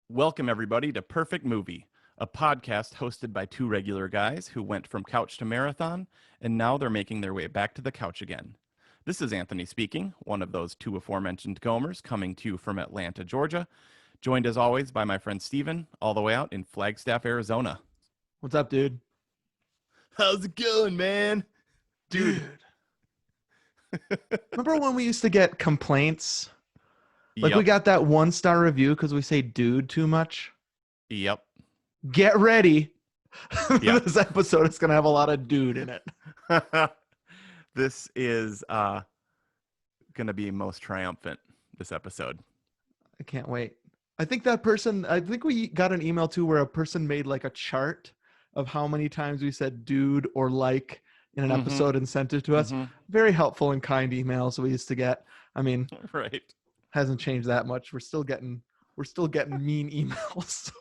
Welcome, everybody, to Perfect Movie, a podcast hosted by two regular guys who went from couch to marathon, and now they're making their way back to the couch again. This is Anthony speaking, one of those two aforementioned Gomers, coming to you from Atlanta, Georgia, joined as always by my friend Steven, all the way out in Flagstaff, Arizona. What's up, dude? How's it going, man? Dude. Remember when we used to get complaints? Like we got that 1-star review because we say dude too much? Yep. Get ready. Yep. This episode is going to have a lot of dude in it. This is going to be most triumphant, this episode. I can't wait. I think we got an email too where a person made like a chart of how many times we said dude or like in an episode and sent it to us. Very helpful and kind emails we used to get. I mean, right. Hasn't changed that much. We're still getting mean emails.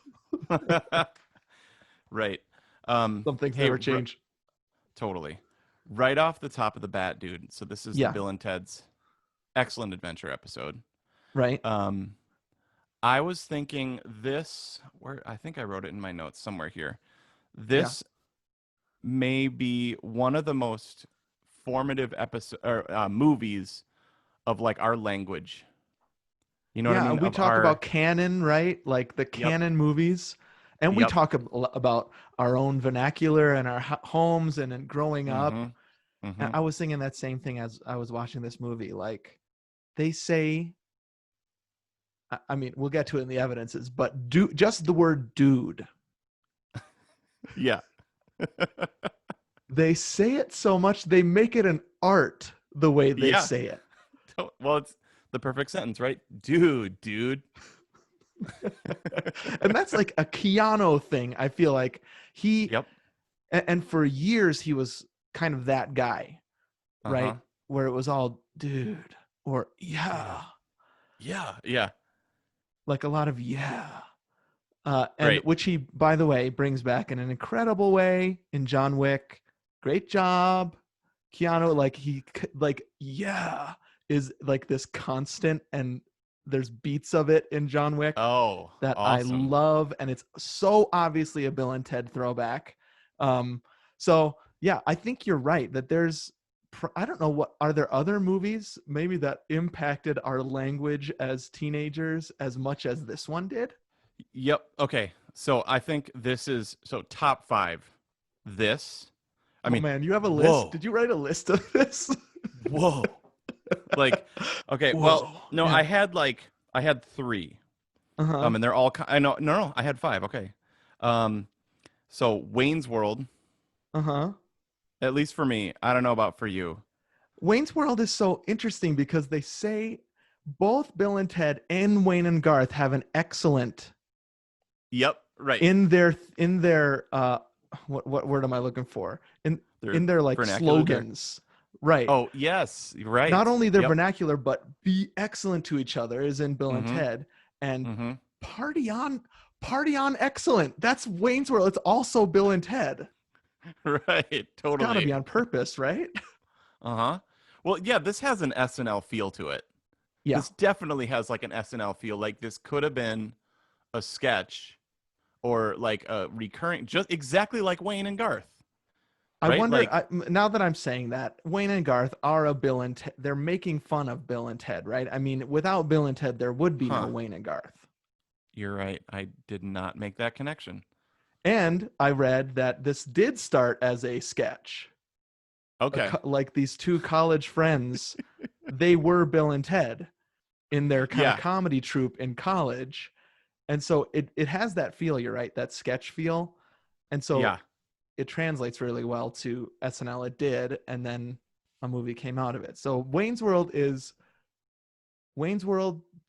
Right. Some things never change. Totally. Right off the top of the bat, dude. So this is the Bill and Ted's Excellent Adventure episode. Right. I was thinking I think I wrote it in my notes somewhere here. This may be one of the most formative movies of like our language. You know what I mean? We talk about canon, right? Like the canon movies. And we talk about our own vernacular and our homes and growing up. And I was thinking that same thing as I was watching this movie. Like they say, I mean, we'll get to it in the evidences, but just the word dude. Yeah. They say it so much, they make it an art the way they say it. Well, it's the perfect sentence, right? Dude. And that's like a Keanu thing. I feel like and for years he was kind of that guy, right? Where it was all dude or yeah. Like a lot of which he, by the way, brings back in an incredible way in John Wick. Great job, Keanu. Is like this constant, and there's beats of it in John Wick that awesome. I love, and it's so obviously a Bill and Ted throwback. So yeah, I think you're right that there's I don't know are there other movies maybe that impacted our language as teenagers as much as this one did? Yep. Okay. So I think this is top 5. I mean, man, you have a list. Whoa. Did you write a list of this? Whoa. Like, okay, whoa. Well, no, yeah. I had 3. And they're all no, I had 5. Okay. So Wayne's World. At least for me. I don't know about for you. Wayne's World is so interesting because they say both Bill and Ted and Wayne and Garth have an excellent. Yep. Right. In their what word am I looking for? In their like slogans. Right. Oh, yes. Right. Not only their vernacular, but be excellent to each other is in Bill and Ted. And party on excellent. That's Wayne's World. It's also Bill and Ted. Right. Totally. It's gotta be on purpose, right? Well, yeah, this has an SNL feel to it. Yeah. This definitely has like an SNL feel. Like this could have been a sketch or like a recurring, just exactly like Wayne and Garth. Right? I wonder, now that I'm saying that, Wayne and Garth are a Bill and Ted. They're making fun of Bill and Ted, right? I mean, without Bill and Ted, there would be no Wayne and Garth. You're right. I did not make that connection. And I read that this did start as a sketch. Okay. Like these two college friends, they were Bill and Ted in their kind of comedy troupe in college. And so it has that feel, you're right, that sketch feel. And so it translates really well to SNL. It did, and then a movie came out of it. So Wayne's World,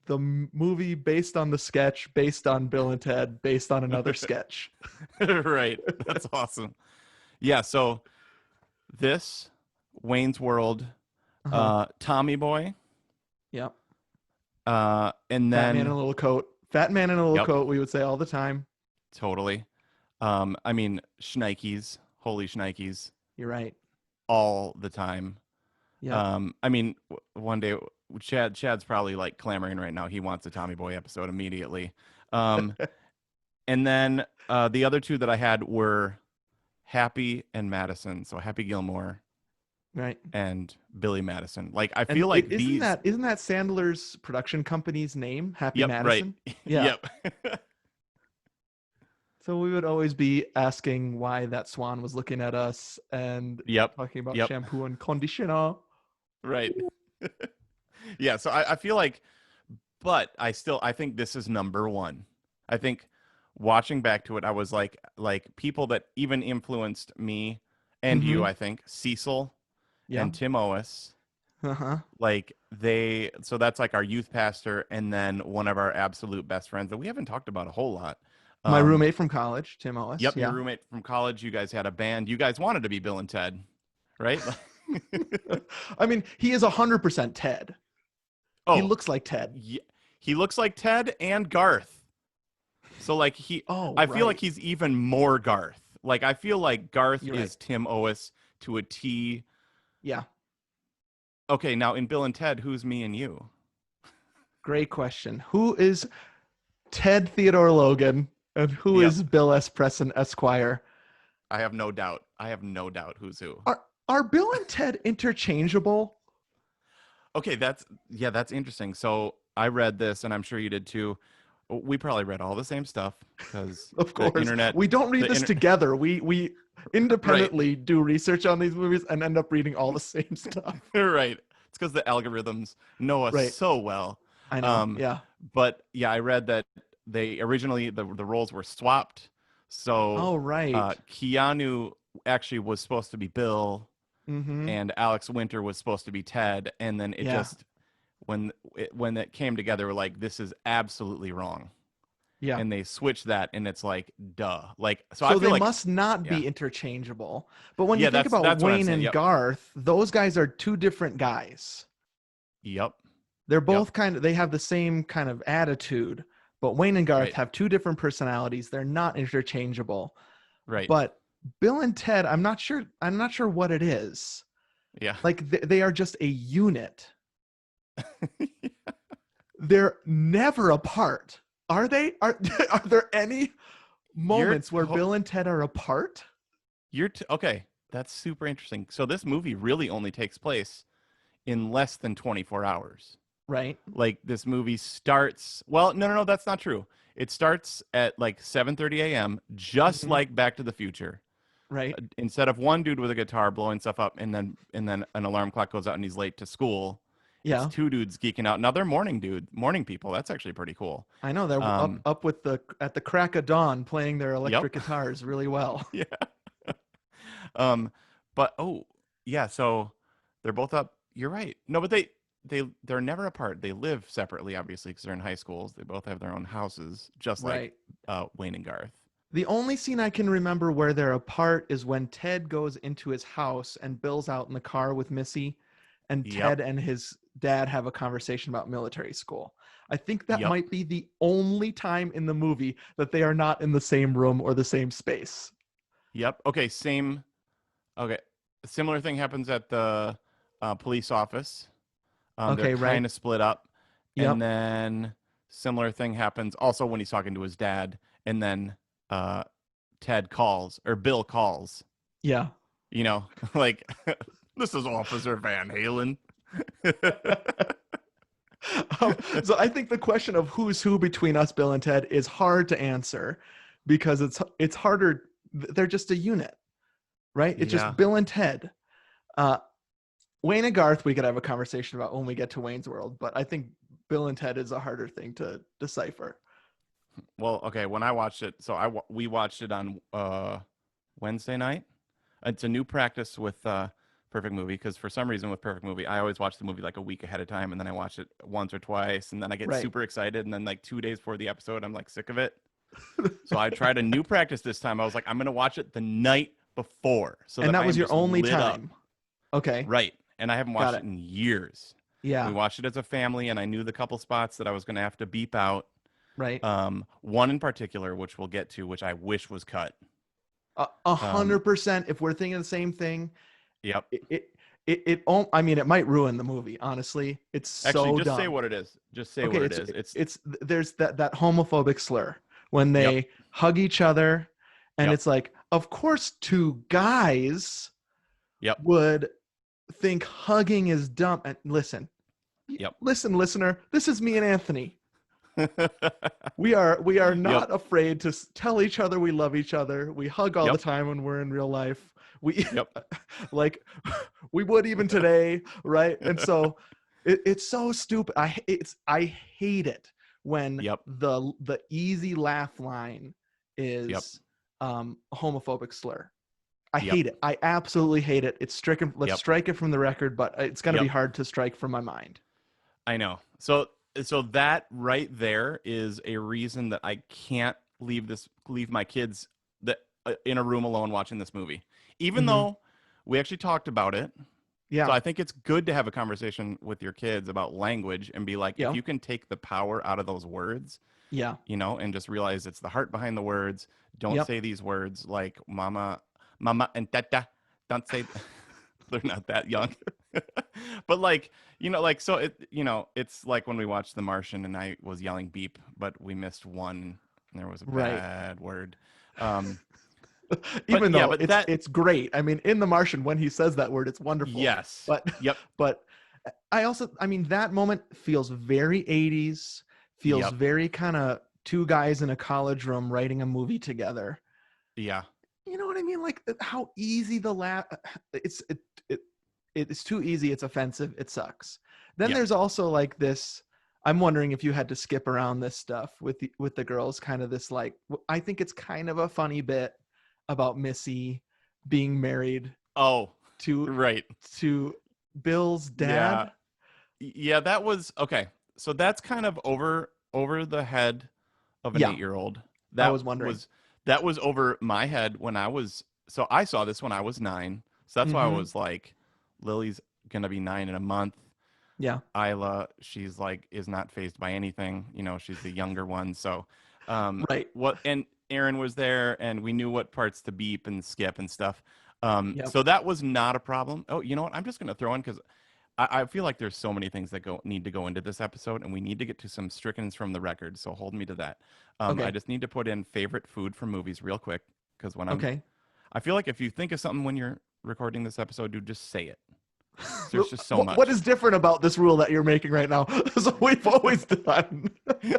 the movie based on the sketch, based on Bill and Ted, based on another sketch. Right. That's awesome. Yeah, so this, Wayne's World, Tommy Boy. Yep. And then Fat Man in a little coat. Fat Man in a little coat, we would say all the time. Totally. I mean, Schnikes, holy Schnikes. You're right. All the time. Yeah. I mean, one day Chad's probably like clamoring right now. He wants a Tommy Boy episode immediately. And then the other two that I had were Happy and Madison. So Happy Gilmore, right, and Billy Madison. Like I and feel like isn't these. that Sandler's production company's name, Happy Yep, right. Madison? Yeah. Yep. So we would always be asking why that swan was looking at us and Yep. talking about Yep. shampoo and conditioner. Right. Yeah. So I feel like, but I think this is number one. I think watching back to it, I was like people that even influenced me and you, Mm-hmm. I think, Cecil Yeah. and Tim Owis. Uh-huh. Like so that's like our youth pastor, and then one of our absolute best friends that we haven't talked about a whole lot. My roommate from college, Tim Ellis. Yep, your Yeah. roommate from college. You guys had a band. You guys wanted to be Bill and Ted, right? I mean, he is 100% Ted. He Oh, looks like Ted. yeah, he looks like Ted and Garth. So like Oh, I feel like right. he's even more Garth. Like I feel like Garth You're right. is Tim Owis to a T. Yeah. Okay, now in Bill and Ted, who's me and you? Great question. Who is Ted Theodore Logan and who Yep, is Bill S. Preston Esquire? I have no doubt. I have no doubt who's who. Are Bill and Ted interchangeable? Okay, that's interesting. So I read this, and I'm sure you did too. We probably read all the same stuff because Of the course. internet. We don't read this together. We Right, independently do research on these movies and end up reading all the same stuff. right. It's because the algorithms know us Right. so well. I know. Um, Yeah. but yeah, I read that they originally the roles were swapped. So Oh, right. Keanu actually was supposed to be Bill, Mm-hmm. and Alex Winter was supposed to be Ted, and then it Yeah. just when it came together, we're like, this is absolutely wrong. Yeah. And they switch that, and it's like, duh. Like, so I So feel they like, must not yeah, be interchangeable. But when you yeah, think about that's what I'm Wayne saying. and Yep, Garth, those guys are two different guys. yep, They're yep, both they have the same kind of attitude, but Wayne and Garth right, have two different personalities. They're not interchangeable. right, But Bill and Ted, I'm not sure what it is. yeah. Like they are just a unit. They're never apart. Are they? Are are there any You're moments where Bill and Ted are apart? okay. That's super interesting. So this movie really only takes place in less than 24 hours. Right. Like this movie starts, well, no, that's not true. It starts at like 7:30 a.m., just Mhm. like Back to the Future. Right. Instead of one dude with a guitar blowing stuff up, and then an alarm clock goes out and he's late to school, it's Yeah. two dudes geeking out. Now they're morning people. That's actually pretty cool. I know they're up with at the crack of dawn playing their Yep. electric guitars really well. Yeah. um, but yeah, so they're both up. You're right. No, but they're never apart. They live separately, obviously, because they're in high schools. They both have their own houses, just like Right. Wayne and Garth. The only scene I can remember where they're apart is when Ted goes into his house and Bill's out in the car with Missy, and Yep. Ted and his dad have a conversation about military school. I think that Yep. might be the only time in the movie that they are not in the same room or the same space. Yep. Okay. Same. Okay. A similar thing happens at the police office. They're Okay, right. kind of split up. Yep. And then similar thing happens also when he's talking to his dad. And then Ted calls, or Bill calls, Yeah. you know, like, this is Officer Van Halen. So I think the question of who's who between us, Bill and Ted, is hard to answer because it's harder. They're just a unit, right? It's Yeah. just Bill and Ted. Wayne and Garth, we could have a conversation about when we get to Wayne's World, but I think Bill and Ted is a harder thing to decipher. Well, okay. When I watched it, so we watched it on Wednesday night. It's a new practice with Perfect Movie, because for some reason with Perfect Movie, I always watch the movie like a week ahead of time, and then I watch it once or twice, and then I get Right. super excited, and then like 2 days before the episode, I'm like sick of it. So I tried a new practice this time. I was like, I'm gonna watch it the night before, so And that I was am your just only lit time. up. Okay. Right. And I haven't Got watched it. it in years. Yeah. We watched it as a family, and I knew the couple spots that I was gonna have to beep out. Right. One in particular, which we'll get to, which I wish was cut. 100%. If we're thinking the same thing, Yep. I mean, it might ruin the movie, honestly. It's Actually, so just say dumb. what it is. Just say Okay, what it is. it's there's that homophobic slur when Yep. they hug each other, and Yep. it's like, of course, two guys Yep. would think hugging is dumb. And listen, Yep. listen, listener, this is me and Anthony. We are Yep. not afraid to tell each other we love each other. We hug all the Yep. time when we're in real life. We Yep. like we would even today, right? And so it's so stupid. I hate it when Yep. the easy laugh line Yep. is a homophobic slur. I Yep. hate it. I absolutely hate it. It's stricken. Let's Yep. strike it from the record, but it's going to be Yep. hard to strike from my mind. I know. So that right there is a reason that I can't leave my kids that in a room alone watching this movie. Even though we actually talked about it. Yeah. So I think it's good to have a conversation with your kids about language and be like, if you can take the power out of those words, and just realize it's the heart behind the words. Don't say these words like mama, and tata. Don't say they're not that young. But so it's like when we watched The Martian and I was yelling beep, but we missed one and there was a bad word. Even though it's great. I mean, in The Martian, when he says that word, it's wonderful. Yes. But I mean, that moment feels very 80s, feels very kind of two guys in a college room writing a movie together. Yeah. You know what I mean? Like how easy the laugh. It's too easy. It's offensive. It sucks. Then there's also like this. I'm wondering if you had to skip around this stuff with the girls. Kind of this like. I think it's kind of a funny bit about Missy being married. To Bill's dad. Yeah, that was okay. So that's kind of over the head of an 8-year-old. I was wondering. That was over my head when I was. So I saw this when I was 9. So that's why I was like, Lily's gonna be 9 in a month. Yeah. Isla, she's like is not fazed by anything. She's the younger one. So, right. And Aaron was there, and we knew what parts to beep and skip and stuff. So that was not a problem. Oh, you know what? I'm just gonna throw in because I feel like there's so many things that need to go into this episode, and we need to get to some strickens from the record. So hold me to that. I just need to put in favorite food from movies real quick because when I feel like if you think of something when you're recording this episode, dude, just say it. There's just so much. What is different about this rule that you're making right now? So we've always done.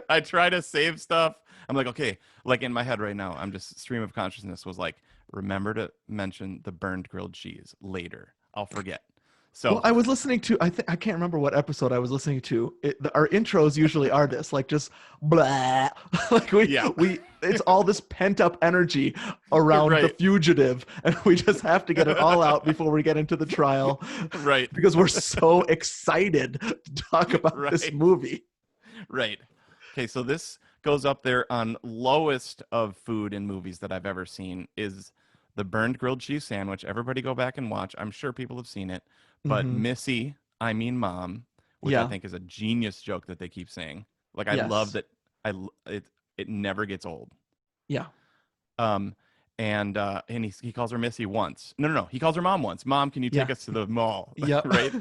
I try to save stuff. I'm like, okay, like in my head right now, I'm just stream of consciousness was like, remember to mention the burned grilled cheese later. I'll forget. So I was listening to, I can't remember what episode I was listening to. Our intros usually are this, like just blah, like it's all this pent up energy around the fugitive, and we just have to get it all out before we get into the trial, right? Because we're so excited to talk about this movie, right? Okay, so this goes up there on lowest of food in movies that I've ever seen is the burned grilled cheese sandwich. Everybody go back and watch. I'm sure people have seen it. But Missy, I mean mom, which I think is a genius joke that they keep saying. Like I love that. It never gets old. Yeah. And he calls her Missy once. No. He calls her mom once. Mom, can you take us to the mall? Yeah. Right.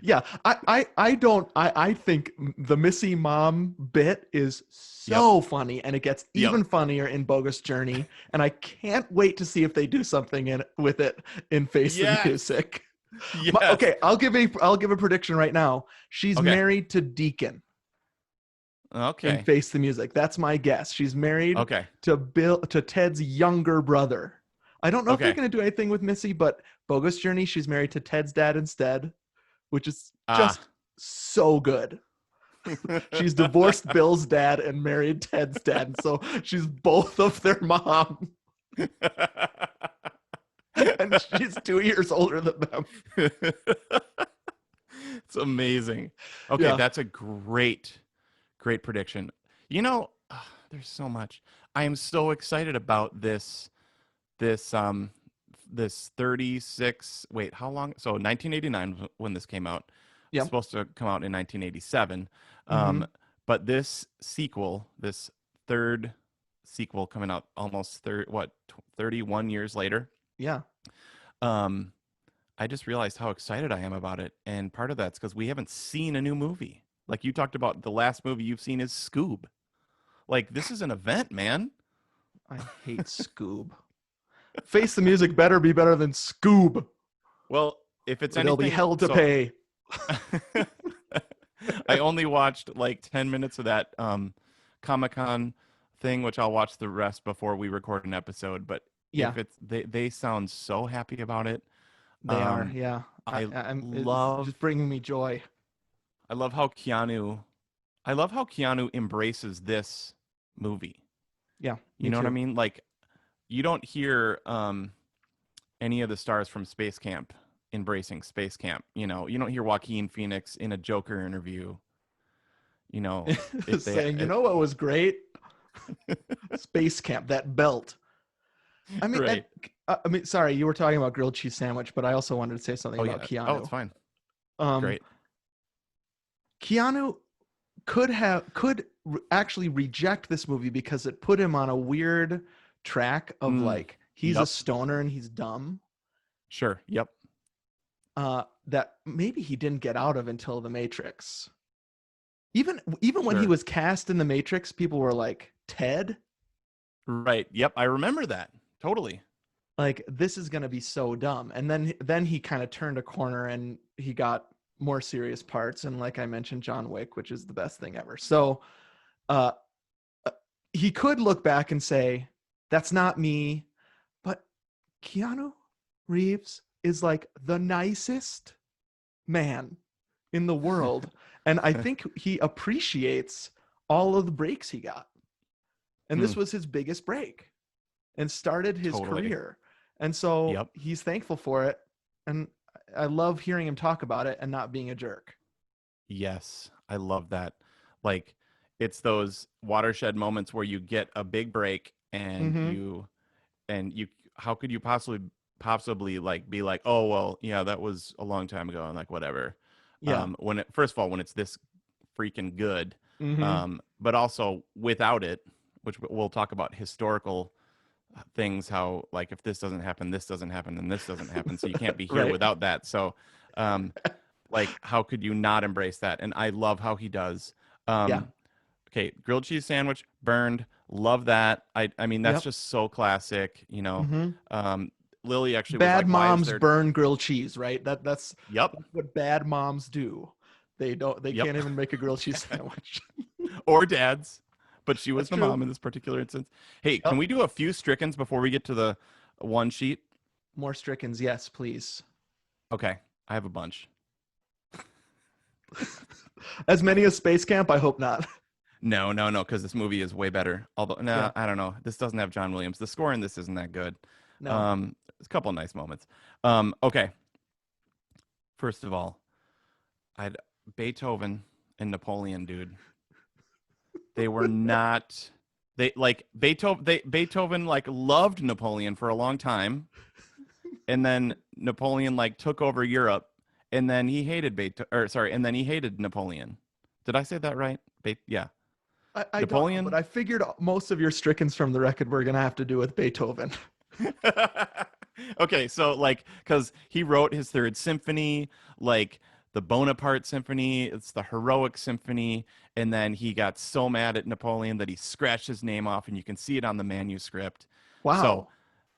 Yeah. I think the Missy mom bit is so funny, and it gets even funnier in Bogus Journey. And I can't wait to see if they do something with it in Face the Music. Yes. Okay, I'll give a prediction right now. She's married to Deacon. Okay. In Face the Music. That's my guess. She's married to Ted's younger brother. I don't know if they're going to do anything with Missy, but Bogus Journey, she's married to Ted's dad instead, which is just so good. She's divorced Bill's dad and married Ted's dad, so she's both of their mom. And she's 2 years older than them. It's amazing. Okay, that's a great prediction. There's so much. I am so excited about this 36. Wait, how long? So 1989 when this came out. It's supposed to come out in 1987. But this sequel, this third sequel coming out almost 31 years later. Yeah. I just realized how excited I am about it. And part of that's because we haven't seen a new movie. Like you talked about, the last movie you've seen is Scoob. Like, this is an event, man. I hate Scoob. Face the Music better be better than Scoob. Well, if it's anything, there'll be hell to pay. I only watched like 10 minutes of that Comic-Con thing, which I'll watch the rest before we record an episode. But yeah, if it's they sound so happy about it. They are, yeah. It's just bringing me joy. I love how Keanu embraces this movie. Yeah, you know what I mean? Like, you don't hear any of the stars from Space Camp embracing Space Camp. You know, you don't hear Joaquin Phoenix in a Joker interview. You know, saying, you know what was great? Space Camp, that belt. I mean, right. Sorry, you were talking about grilled cheese sandwich, but I also wanted to say something about Keanu. Oh, it's fine. Great. Keanu could actually reject this movie because it put him on a weird track of like he's a stoner and he's dumb. Sure. Yep. That maybe he didn't get out of until The Matrix. Even when he was cast in The Matrix, people were like, Ted? Right. Yep. I remember that. Totally. Like, this is going to be so dumb. And then he kind of turned a corner and he got more serious parts. And like I mentioned, John Wick, which is the best thing ever. So he could look back and say, that's not me. But Keanu Reeves is like the nicest man in the world. And I think he appreciates all of the breaks he got. And this was his biggest break and started his career. And so he's thankful for it. And I love hearing him talk about it and not being a jerk. Yes, I love that. Like, it's those watershed moments where you get a big break and you how could you possibly like be like, oh, well, yeah, that was a long time ago and like whatever. Yeah. First of all, when it's this freaking good, but also without it, which we'll talk about historical things, how like if this doesn't happen, this doesn't happen, and this doesn't happen, so you can't be here without that. So like, how could you not embrace that? And I love how he does. Okay, grilled cheese sandwich, Burned, love that. I mean, that's just so classic, you know. Lily actually bad was like, moms burn grilled cheese, right? That's what bad moms do. They can't even make a grilled cheese sandwich. Or dads. But she was That's the true. mom in this particular instance. Hey, can we do a few Strickens before we get to the one sheet? More Strickens, yes, please. Okay, I have a bunch. As many as Space Camp? I hope not. No, because this movie is way better. Although, I don't know. This doesn't have John Williams. The score in this isn't that good. No. There's a couple of nice moments. Okay. First of all, Beethoven and Napoleon, dude. They were not. Beethoven like loved Napoleon for a long time, and then Napoleon like took over Europe, and then he hated and then he hated Napoleon. Did I say that right? Yeah. I Napoleon, don't know, but I figured most of your Strickens from the record were gonna have to do with Beethoven. Okay, so like, because he wrote his Third Symphony, like the Bonaparte Symphony, it's the Heroic Symphony, and then he got so mad at Napoleon that he scratched his name off, and you can see it on the manuscript. Wow. So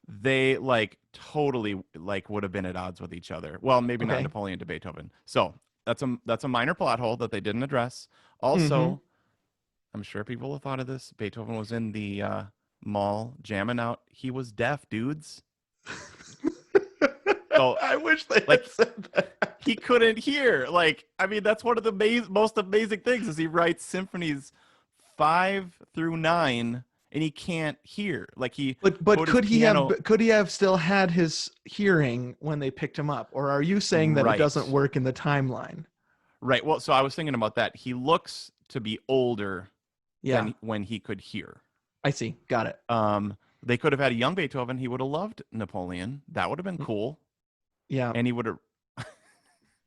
they like totally like would have been at odds with each other. Well, maybe not Napoleon to Beethoven. So that's a minor plot hole that they didn't address. Also, I'm sure people have thought of this. Beethoven was in the mall jamming out. He was deaf, dudes. So I wish they had said that. He couldn't hear. Like, I mean, that's one of the most amazing things is he writes symphonies 5 through 9 and he can't hear. Like but could he have still had his hearing when they picked him up? Or are you saying that it doesn't work in the timeline? Right. Well, so I was thinking about that. He looks to be older than when he could hear. I see. Got it. They could have had a young Beethoven. He would have loved Napoleon. That would have been cool. Yeah. And he would have.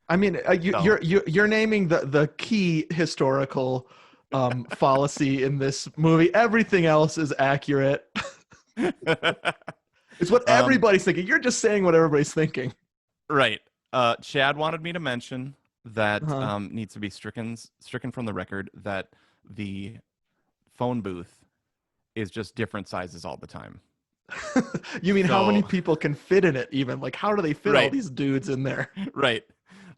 I mean, you're naming the key historical fallacy in this movie. Everything else is accurate. It's what everybody's thinking. You're just saying what everybody's thinking. Right. Chad wanted me to mention that Uh-huh. needs to be stricken from the record that the phone booth is just different sizes all the time. You mean how many So, people can fit in it even? Like how do they fit all right, these dudes in there? right.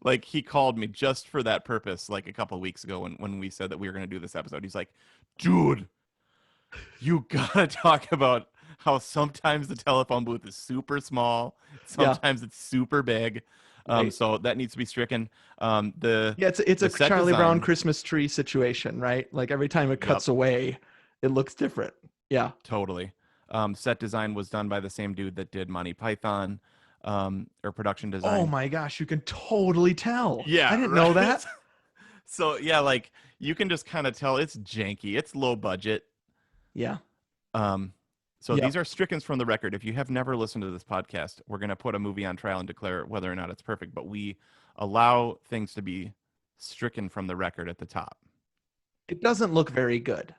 Like he called me just for that purpose, like a couple of weeks ago when we said that we were going to do this episode. He's like, dude, you gotta talk about how sometimes the telephone booth is super small, Yeah, sometimes it's super big. right. So that needs to be stricken. Yeah, it's a The set Charlie Brown design, Christmas tree situation, right? Like every time it yep, cuts away, it looks different. Yeah. totally. Set design was done by the same dude that did Monty Python, or production Oh design. my gosh, you can totally tell. I Yeah, didn't know right. that. So yeah, like you can just kind of tell it's janky, it's low budget. Yeah. Um, so these Yep. are strickens from the record. If you have never listened to this podcast, we're going to put a movie on trial and declare whether or not it's perfect, but we allow things to be stricken from the record at the top. It doesn't look very good.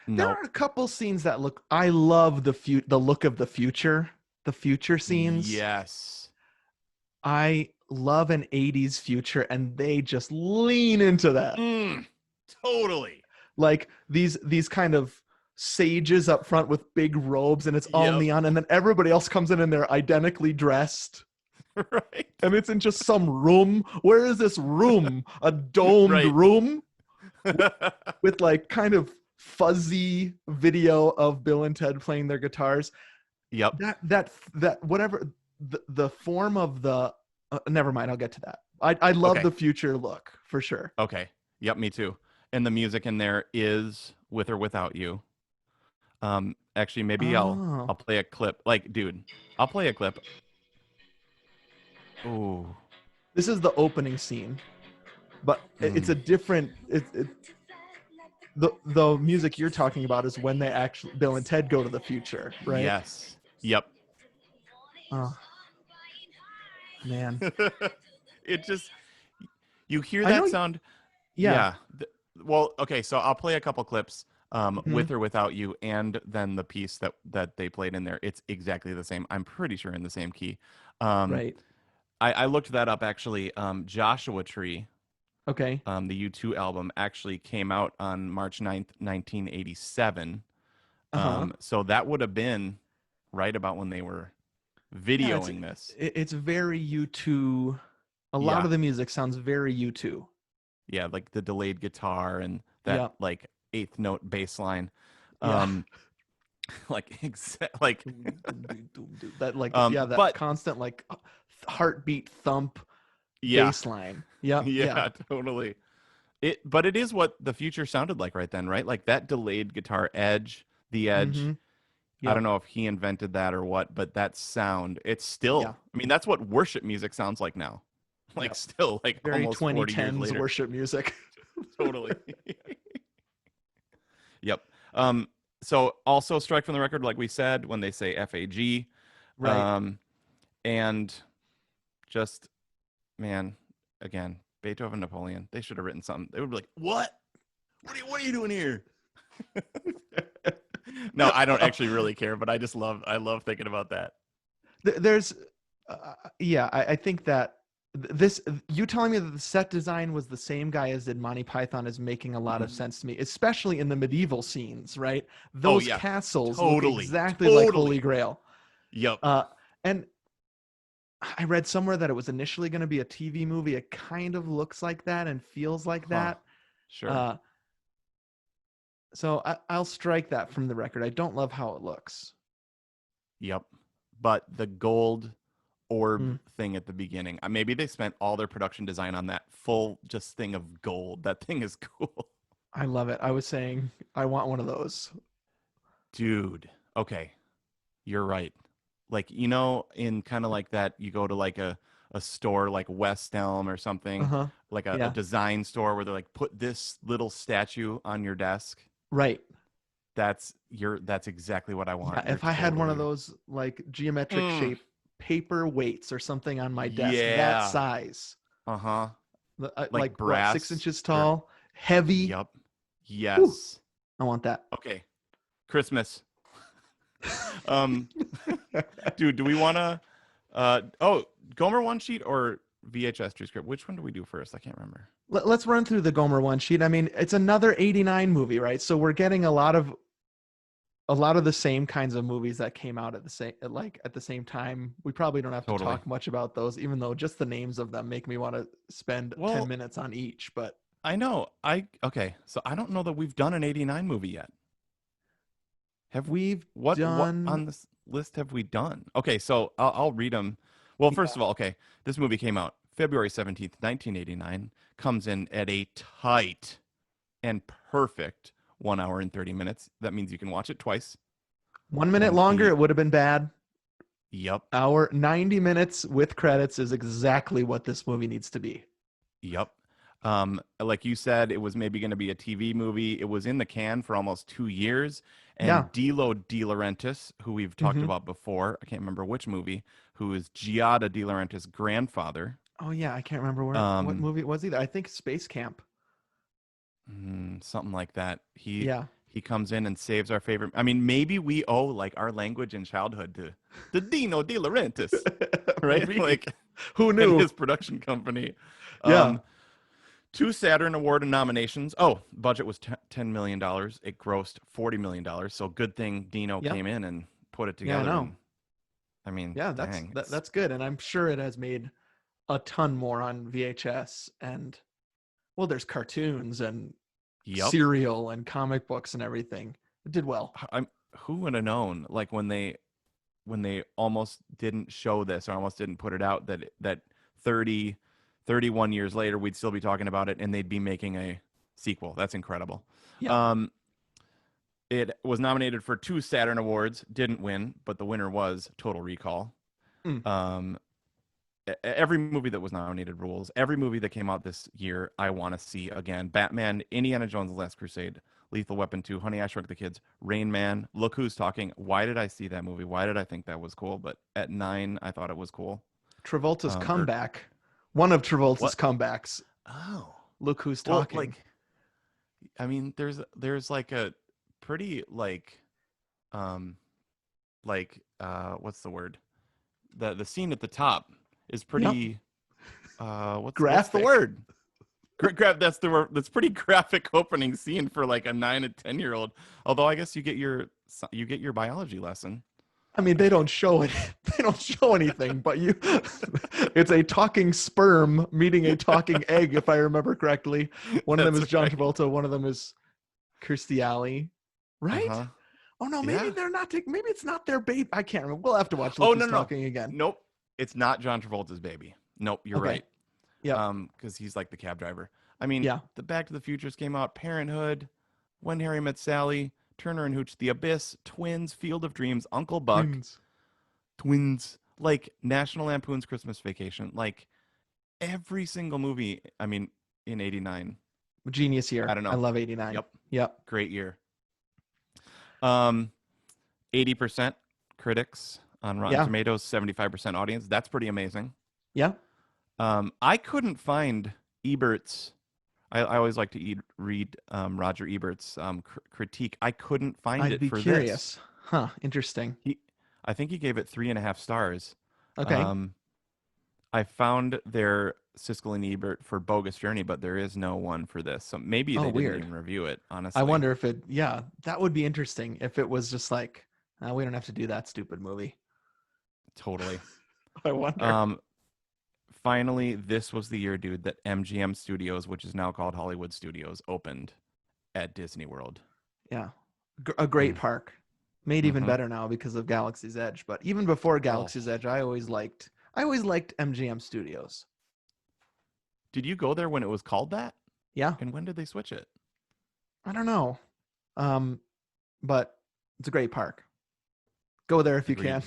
There No. are a couple scenes that look. I love the look of the future. The future scenes. Yes. I love an 80s future and they just lean into that. Totally. Like these kind of sages up front with big robes and it's all Yep. neon and then everybody else comes in and they're identically dressed. Right. And it's in just some room. Where is this room? A domed Right. room with like kind of fuzzy video of Bill and Ted playing their guitars. Yep. That whatever the form of the never mind, I'll get to that. I love Okay. the future look for sure. Okay. Yep, me too. And the music in there is With or Without You. Actually, maybe I'll play a clip. Like, dude, I'll play a clip. Ooh. This is the opening scene, but it's a different. The music you're talking about is when they actually Bill and Ted go to the future, right? Yes. Yep. Oh, man. It just, you hear that sound. Yeah. Well, okay, so I'll play a couple clips Mm-hmm. With or Without You, and then the piece that they played in there. It's exactly the same. I'm pretty sure in the same key. Right. I looked that up actually. Joshua Tree, Okay. the U2 album, actually came out on March 9th, 1987. So that would have been right about when they were videoing this. It's very U2. A lot of the music sounds very U2. Yeah, like the delayed guitar and that like eighth note bass line. Like like that like that but, constant like heartbeat thump bass line. Yeah, totally. But it is what the future sounded like right then, right? Like that delayed guitar edge, the edge. Mm-hmm. I don't know if he invented that or what, but that sound, it's still, I mean, that's what worship music sounds like now. Like still, like very almost 40 years 2010s later. worship music. Totally. Yep. So also strike from the record, like we said, when they say FAG. Right. And just, man, again, Beethoven, Napoleon, they should have written something. They would be like, what are you doing here? No, I don't actually really care, but I love thinking about that. There's, I think that this, you telling me that the set design was the same guy as did Monty Python is making a lot of sense to me, especially in the medieval scenes, right? Those castles look exactly like Holy Grail. Yep. And I read somewhere that it was initially going to be a TV movie. It kind of looks like that and feels like that. Sure. So I'll strike that from the record. I don't love how it looks. Yep. But the gold orb thing at the beginning, maybe they spent all their production design on that full just thing of gold. That thing is cool. I love it. I was saying I want one of those. Dude. Okay. You're right. Like, in kind of like that, you go to like a store like West Elm or something, like a design store where they're like, put this little statue on your desk. Right. That's exactly what I want. Yeah, if I had one of those like geometric shape paper weights or something on my desk, that size. Like brass, what, 6 inches tall, heavy. Yep. Yes. Whew. I want that. Okay. Christmas. Dude, do we want to Gomer one sheet or VHS transcript? Which one do we do first? I can't remember. Let's run through the Gomer one sheet. I mean, it's another 89 movie, right? So we're getting a lot of the same kinds of movies that came out at the same time. We probably don't have to talk much about those, even though just the names of them make me want to spend 10 minutes on each. But I know. Okay. So I don't know that we've done an 89 movie yet. What on this list have we done? Okay, so I'll read them. Well, first of all, okay, this movie came out February 17th, 1989, comes in at a tight and perfect 1 hour and 30 minutes. That means you can watch it twice. 1 minute longer, it would have been bad. Yep. 90 minutes with credits is exactly what this movie needs to be. Yep. Like you said, it was maybe going to be a TV movie. It was in the can for almost 2 years. And Dilo De Laurentiis, who we've talked about before, I can't remember which movie, who is Giada De Laurentiis' grandfather. Oh, yeah. I can't remember what movie it was either. I think Space Camp. Something like that. He comes in and saves our favorite. I mean, maybe we owe like our language and childhood to the Dino De Laurentiis, right? Like, who knew? And his production company. 2 Saturn Award nominations. Oh, budget was $10 million. It grossed $40 million. So good thing Dino came in and put it together. Yeah, I know. I mean, that's good. And I'm sure it has made a ton more on VHS. And, well, there's cartoons and cereal and comic books and everything. It did well. Who would have known, like, when they almost didn't show this or almost didn't put it out, that 31 years later, we'd still be talking about it and they'd be making a sequel. That's incredible. Yeah. It was nominated for 2 Saturn Awards, didn't win, but the winner was Total Recall. Every movie that was nominated rules. Every movie that came out this year, I want to see again. Batman, Indiana Jones' The Last Crusade, Lethal Weapon 2, Honey, I Shrunk the Kids, Rain Man, Look Who's Talking. Why did I see that movie? Why did I think that was cool? But at 9, I thought it was cool. Travolta's comeback. One of Travolta's comebacks. Oh, Look Who's Talking. Well, like, I mean, there's like a pretty what's the word? The scene at the top is pretty. What's the word? That's the word. That's pretty graphic opening scene for like a 9 and 10-year-old. Although I guess you get your biology lesson. I mean, they don't show it. They don't show anything, but it's a talking sperm meeting a talking egg, if I remember correctly. One of them is John Travolta. One of them is Kirstie Alley, right? Uh-huh. Oh no, maybe they're not. Maybe it's not their baby. I can't remember. We'll have to watch. Talking again. Nope, it's not John Travolta's baby. Nope, you're right. Yeah. Because he's like the cab driver. I mean, the Back to the Futures came out. Parenthood, When Harry Met Sally, Turner and Hooch, The Abyss, Twins, Field of Dreams, Uncle Buck, Twins, like National Lampoon's Christmas Vacation, like every single movie. I mean, in '89, genius year. I don't know. I love '89. Yep. Great year. 80% critics on Rotten Tomatoes, 75% audience. That's pretty amazing. Yeah. I couldn't find Ebert's. I always like to read Roger Ebert's critique. I couldn't find it for this. I'd be curious. Huh. Interesting. I think he gave it 3.5 stars. Okay. I found their Siskel and Ebert for Bogus Journey, but there is no one for this. So maybe they didn't even review it, honestly. I wonder if that would be interesting if it was just like, we don't have to do that stupid movie. Totally. I wonder. Finally, this was the year, dude, that MGM Studios, which is now called Hollywood Studios, opened at Disney World. Yeah. A great park. Made even better now because of Galaxy's Edge. But even before Galaxy's Edge, I always liked MGM Studios. Did you go there when it was called that? Yeah. And when did they switch it? I don't know. But it's a great park. Go there if you can.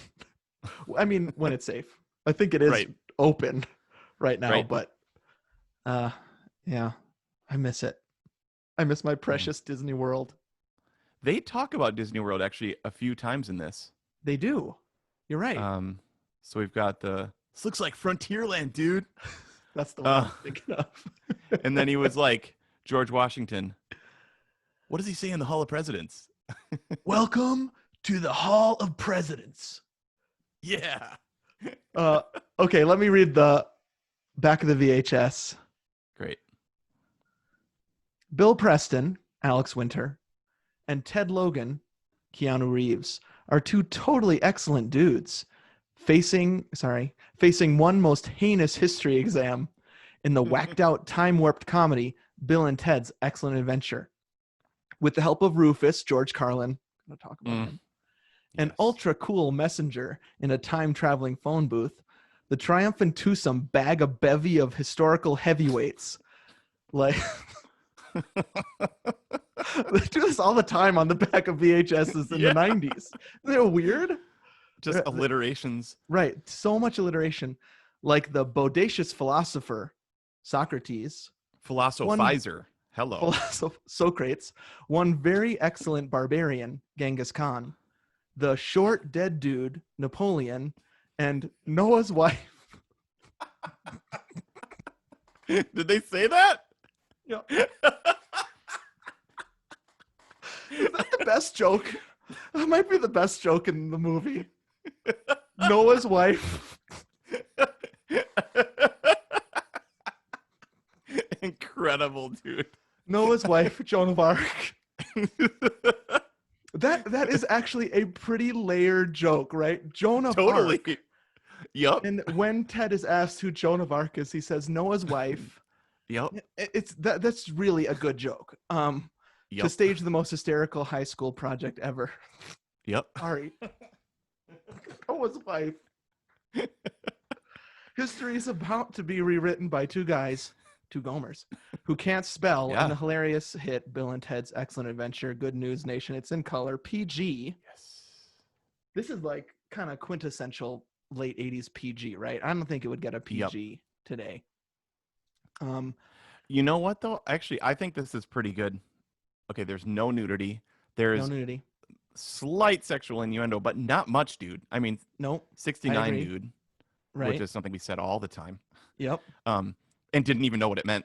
I mean, when it's safe. I think it is open right now, but yeah, I miss it. I miss my precious Disney World. They talk about Disney World actually a few times in this. They do. You're right. So we've got this looks like Frontierland, dude. That's the one I'm thinking of. And then he was like, George Washington, what does he say in the Hall of Presidents? Welcome to the Hall of Presidents. Yeah. Okay, let me read the back of the VHS. Great. Bill Preston, Alex Winter, and Ted Logan, Keanu Reeves, are two totally excellent dudes facing one most heinous history exam in the whacked out time-warped comedy Bill and Ted's Excellent Adventure. With the help of Rufus, George Carlin, I'm going to talk about him, an ultra cool messenger in a time-traveling phone booth, the triumphant twosome bag a bevy of historical heavyweights. Like, they do this all the time on the back of VHSs in the 90s. Isn't it weird? Just alliterations. Right. So much alliteration. Like the bodacious philosopher, Socrates. Philosophizer. Hello. Socrates. One very excellent barbarian, Genghis Khan. The short dead dude, Napoleon. And Noah's wife. Did they say that? Yeah. Is that the best joke? That might be the best joke in the movie. Noah's wife. Incredible, dude. Noah's wife, Joan of Arc. That is actually a pretty layered joke, right? Joan of Arc. Yep. And when Ted is asked who Joan of Arc is, he says Noah's wife. Yep. That's really a good joke. To stage the most hysterical high school project ever. Yep. Sorry. Noah's wife. History is about to be rewritten by two guys, two Gomers, who can't spell in the hilarious hit Bill and Ted's Excellent Adventure. Good News Nation. It's in color. PG. Yes. This is like kind of quintessential late 80s PG, right? I don't think it would get a PG today. You know what, though? Actually, I think this is pretty good. Okay, there's no nudity. There's no nudity. Slight sexual innuendo, but not much, dude. I mean, nope. 69, dude. Right. Which is something we said all the time. Yep. And didn't even know what it meant.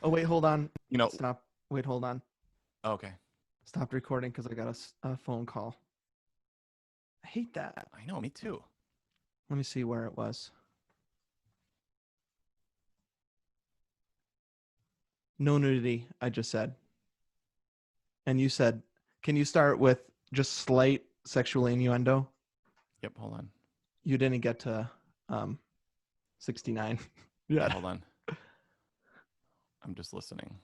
Oh, wait, hold on. You know. Stop. Wait, hold on. Okay. Stopped recording because I got a phone call. I hate that. I know, me too. Let me see where it was. No nudity, I just said. And you said, can you start with just slight sexual innuendo? Yep, hold on. You didn't get to 69. Yeah. Hold on. I'm just listening.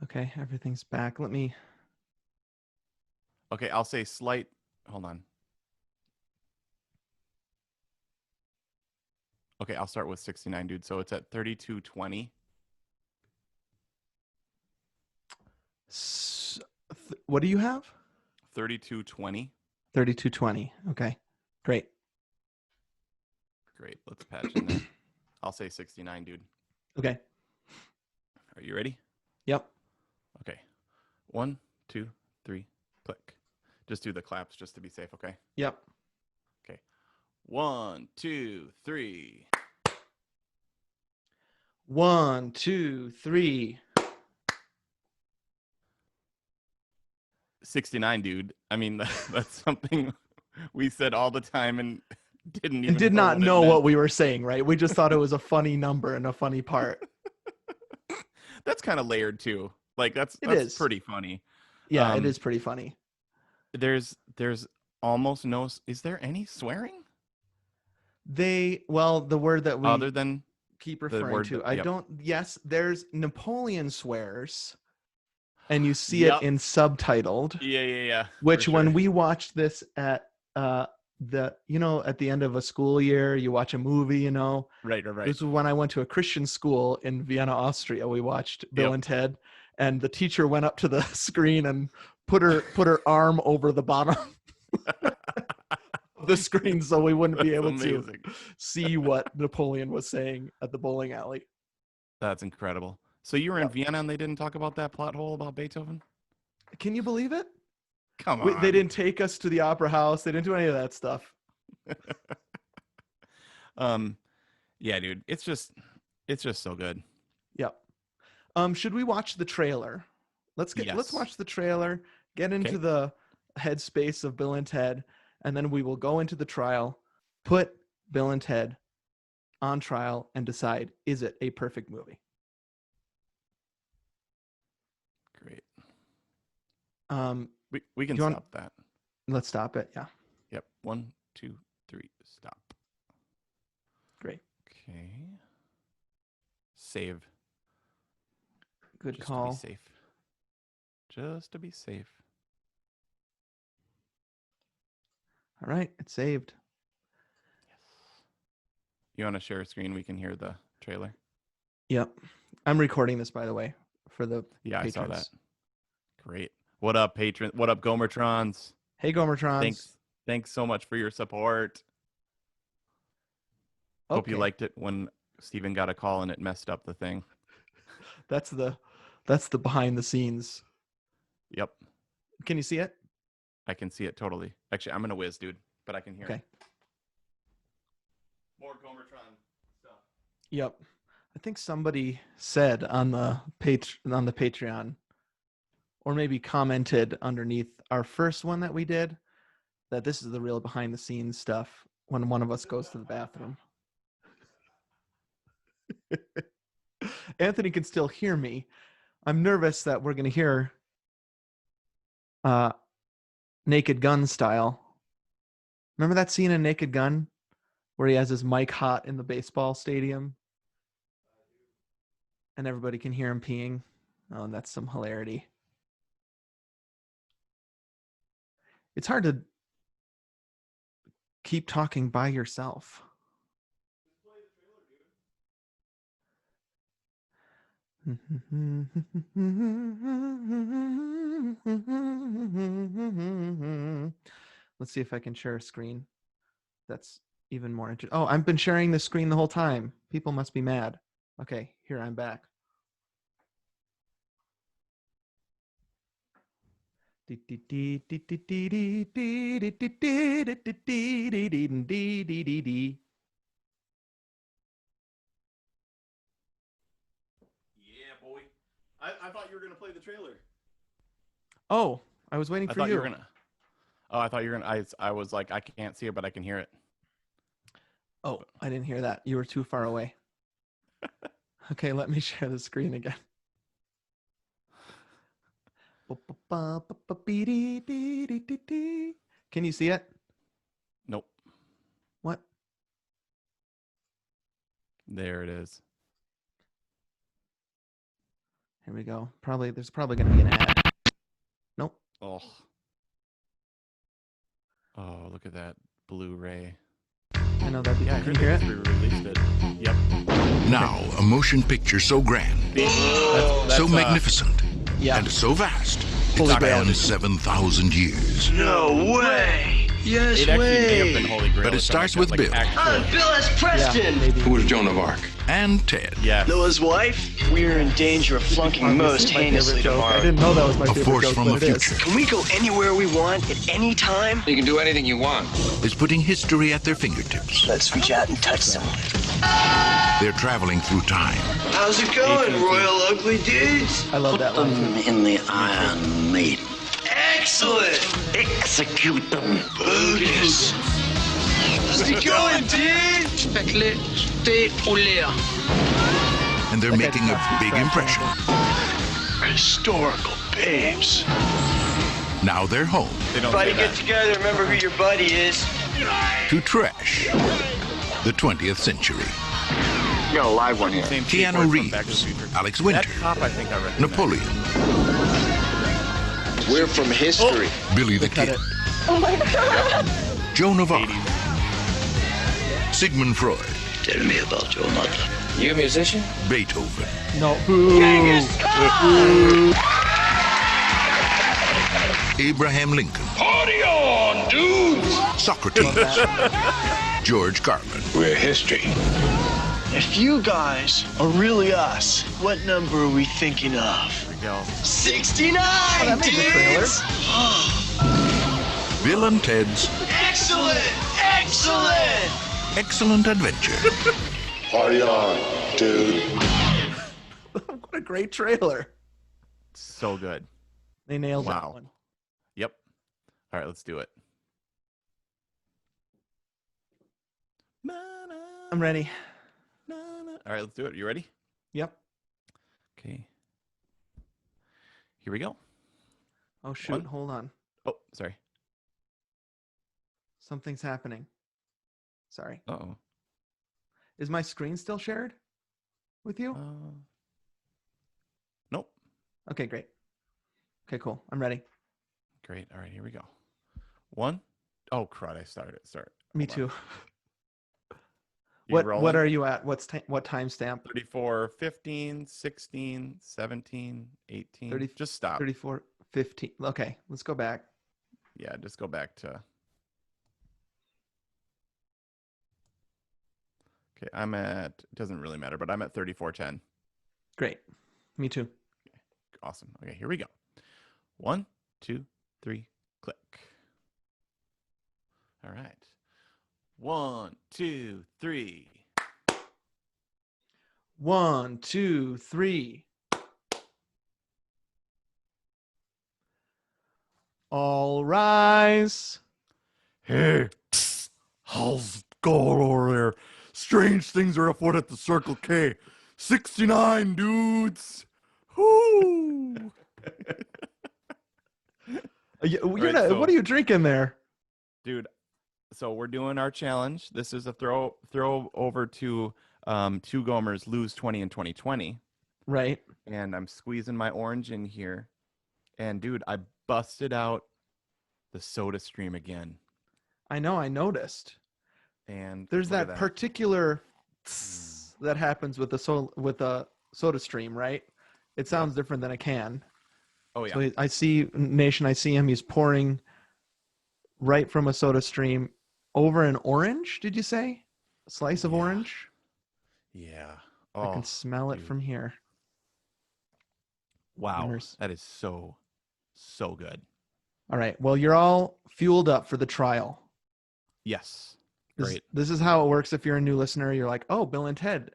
Okay, everything's back. Let me... Okay, I'll say slight... Hold on. Okay, I'll start with 69, dude. So it's at 32:20. What do you have? 32:20. 32:20. Okay, great. Great. Let's patch in there. I'll say 69, dude. Okay. Are you ready? Yep. Okay. 1, 2, 3, click. Just do the claps just to be safe, okay? Yep. Okay. 1, 2, 3. 1, 2, 3. 69, dude. I mean, that's something we said all the time and did not know what we were saying, right? We just thought it was a funny number and a funny part. That's kind of layered too. Like that's pretty funny. Yeah, it is pretty funny. There's almost no. Is there any swearing? The word that we other than keep referring to. I don't. Yes, there's Napoleon swears, and you see it in subtitled. Yeah. Which when we watched this at at the end of a school year, you watch a movie, Right. This was when I went to a Christian school in Vienna, Austria. We watched Bill and Ted, and the teacher went up to the screen and put her arm over the bottom of the screen so we wouldn't be able to see what Napoleon was saying at the bowling alley. That's incredible. So you were in Vienna and they didn't talk about that plot hole about Beethoven? Can you believe it? Come on. They didn't take us to the opera house. They didn't do any of that stuff. Yeah, dude. It's just so good. Yep. Should we watch the trailer? Let's watch the trailer. Get into the headspace of Bill and Ted, and then we will go into the trial, put Bill and Ted on trial, and decide, is it a perfect movie? Great. We can stop that. Let's stop it. Yeah. Yep. 1, 2, 3. Stop. Great. Okay. Save. Good call. Just to be safe. Just to be safe. All right. It's saved. Yes. You want to share a screen? We can hear the trailer. Yep. I'm recording this, by the way, for the patrons. I saw that. Great. What up, patrons? What up, Gomertrons? Hey, Gomertrons. Thanks so much for your support. Okay. Hope you liked it when Steven got a call and it messed up the thing. That's the behind the scenes. Yep. Can you see it? I can see it totally. Actually, I'm gonna whiz, dude, but I can hear it. More Gomertron stuff. Yep. I think somebody said on the Patreon, or maybe commented underneath our first one that we did, that this is the real behind the scenes stuff when one of us goes to the bathroom. Anthony can still hear me. I'm nervous that we're going to hear Naked Gun style. Remember that scene in Naked Gun where he has his mic hot in the baseball stadium and everybody can hear him peeing? Oh, and that's some hilarity. It's hard to keep talking by yourself. Let's see if I can share a screen. That's even more interesting. Oh, I've been sharing the screen the whole time. People must be mad. Okay, here I'm back. I thought you were going to play the trailer. Oh, I was waiting for you. I thought you were going to. I was like, I can't see it, but I can hear it. Oh, I didn't hear that. You were too far away. Okay, let me share the screen again. Can you see it? Nope. What? There it is. Here we go. There's probably going to be an ad. Nope. Oh, look at that Blu-ray. I know that. Yeah, can you hear it? Released it. Yep. Now, a motion picture so grand, so magnificent, and so vast, it spans 7,000 years. No way! Yes, it actually may have been Holy Grail. But it starts with Bill. I'm Bill S. Preston! Who was Joan of Arc? And Ted. Yes. Noah's wife? We're in danger of flunking most heinously tomorrow. I didn't know that was my favorite force joke, from the future. Can we go anywhere we want at any time? You can do anything you want. Is putting history at their fingertips. Let's reach out and touch someone. They're traveling through time. How's it going, Royal Ugly Dudes? I love that Put them one. in the Iron Maiden. Excellent! Execute them. Bogus. How's it going, dude? Faites-les stay au l'air. And they're making a big impression. Historical babes. Now they're home Everybody get together, remember who your buddy is. to trash the 20th century. You got a live one here. Keanu Reeves, Alex That Winter, cop, I think I recognize. Napoleon, We're from history. Billy the Kid, Joan of Arc, Sigmund Freud, Tell me about your mother. You a musician? Beethoven, No. Abraham Lincoln, Party on, dudes! Socrates, George Carlin, We're history. If you guys are really us, what number are we thinking of? Here we go. 69, that made the trailer. dudes! Bill and Ted's Excellent! Excellent! Excellent Adventure. Party on, dude. What a great trailer. So good. They nailed that Wow. one. Yep. All right, let's do it. I'm ready. All right, let's do it. You ready? Yep. Okay. Here we go. Oh, shoot. Hold on. Oh, sorry. Something's happening. Sorry. Uh-oh. Is my screen still shared with you? Nope. Okay, great. Okay, cool. I'm ready. Great. All right, here we go. 1. Oh, crud. I started it. Sorry. Me too. What What are you at? What timestamp? 34, 15, 16, 17, 18. 30, just stop. 34, 15. Okay, let's go back. Yeah, just go back to. Okay, I'm at, it doesn't really matter, but I'm at 34:10. Great. Me too. Okay, awesome. Okay, here we go. 1, 2, 3, click. All right. 1, 2, 3. 1, 2, 3. All rise. Hey, how's it going over there? Strange things are afoot at the Circle K. 69 dudes. Whoo! What are you drinking there? Dude, so we're doing our challenge. This is a throw over to Two Gomers lose 20 in 2020. Right. And I'm squeezing my orange in here. And dude, I busted out the Soda Stream again. I know, I noticed. And there's that particular that happens with the Soda Stream, right? It sounds different than a can. Oh yeah. So I see Nation, I see him, he's pouring right from a Soda Stream over an orange, did you say? A slice of orange? Yeah. I can smell it from here. Wow. That is so good. All right. Well, you're all fueled up for the trial. Yes. Great. This is how it works. If you're a new listener, you're like, oh, Bill and Ted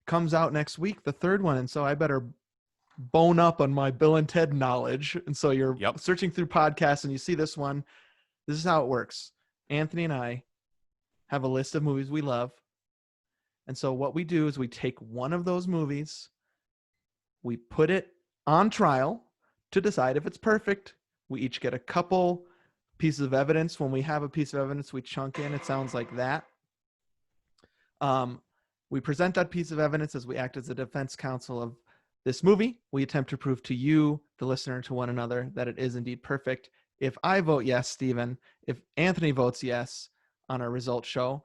comes out next week, the third one. And so I better bone up on my Bill and Ted knowledge. And so you're searching through podcasts and you see this one. This is how it works. Anthony and I have a list of movies we love. And so what we do is we take one of those movies, we put it on trial to decide if it's perfect. We each get a couple pieces of evidence. When we have a piece of evidence, we chunk in. It sounds like that. We present that piece of evidence as we act as the defense counsel of this movie. We attempt to prove to you, the listener, to one another, that it is indeed perfect. If I vote yes, Stephen, if Anthony votes yes on our results show,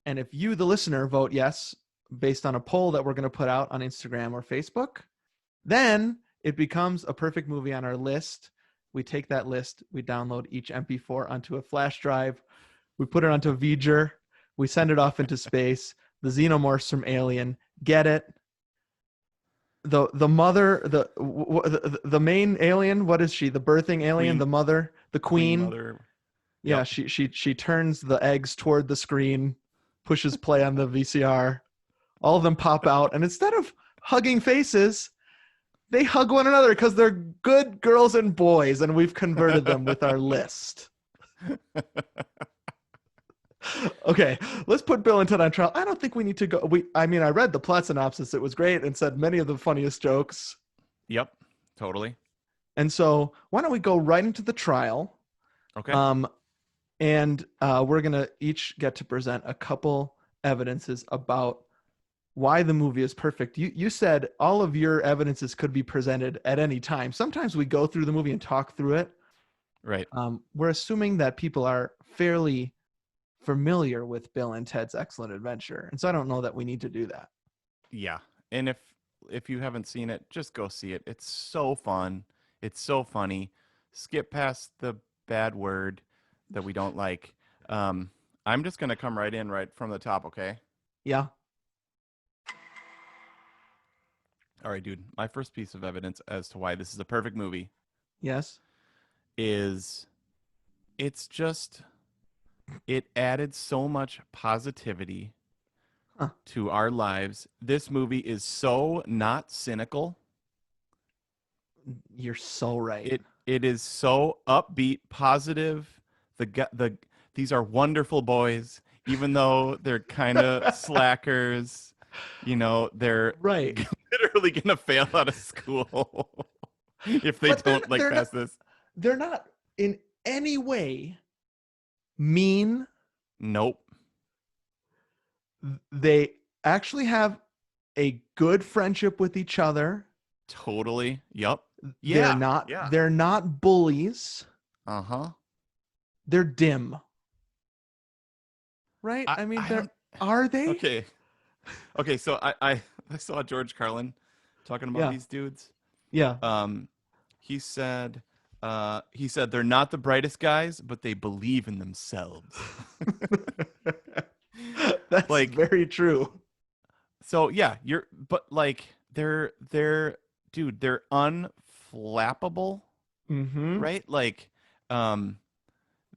and if you, the listener, vote yes based on a poll that we're going to put out on Instagram or Facebook, then it becomes a perfect movie on our list. We take that list, we download each MP4 onto a flash drive, we put it onto a V'ger, we send it off into space. The xenomorphs from Alien get it. The mother, the main alien, what is she? The birthing alien, the mother, the queen. Mother. Yeah, she turns the eggs toward the screen, pushes play on the VCR. All of them pop out, and instead of hugging faces, they hug one another because they're good girls and boys, and we've converted them with our list. Okay, let's put Bill and Ted on trial. I don't think we need to go. I read the plot synopsis. It was great and said many of the funniest jokes. Yep, totally. And so why don't we go right into the trial? Okay. And we're going to each get to present a couple evidences about why the movie is perfect. You said all of your evidences could be presented at any time. Sometimes we go through the movie and talk through it. Right. We're assuming that people are fairly familiar with Bill and Ted's Excellent Adventure. And so I don't know that we need to do that. Yeah. And if you haven't seen it, just go see it. It's so fun. It's so funny. Skip past the bad word that we don't like. I'm just going to come right in right from the top, okay? Yeah. All right, dude. My first piece of evidence as to why this is a perfect movie. Yes. Is it's just, it added so much positivity to our lives. This movie is so not cynical. You're so right. It is so upbeat, positive. These are wonderful boys, even though they're kind of slackers. They're right. literally gonna fail out of school if they don't pass this. They're not in any way mean. Nope. They actually have a good friendship with each other. Totally. Yep. Yeah. They're not bullies. Uh-huh. They're dim. Right? Are they? Okay, so I saw George Carlin talking about these dudes. Yeah. He said they're not the brightest guys, but they believe in themselves. That's very true. So yeah, they're unflappable, right?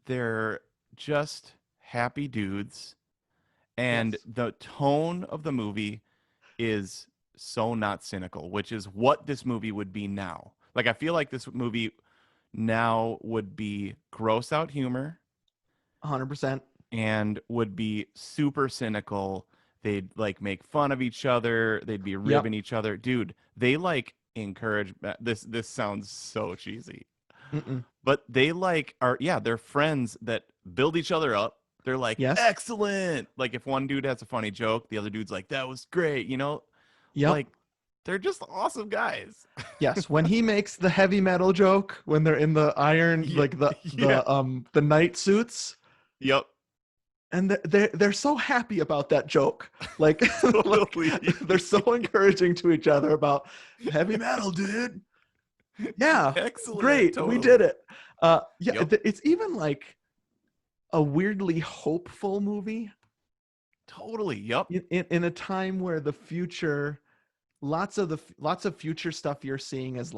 They're just happy dudes, and the tone of the movie is so not cynical, which is what this movie would be now. I feel like this movie now would be gross out humor, 100%, and would be super cynical. They'd make fun of each other. They'd be ribbing each other. Dude, they encourage this. This sounds so cheesy. But they they're friends that build each other up. They're excellent. If one dude has a funny joke, the other dude's that was great. They're just awesome guys. Yes, when he makes the heavy metal joke when they're in the iron, the night suits. Yep. And they're so happy about that joke. Totally. They're so encouraging to each other about heavy metal, dude. Yeah, excellent. Great, totally. we did it. It's even a weirdly hopeful movie. Totally. Yep. In a time where the future, lots of future stuff you're seeing is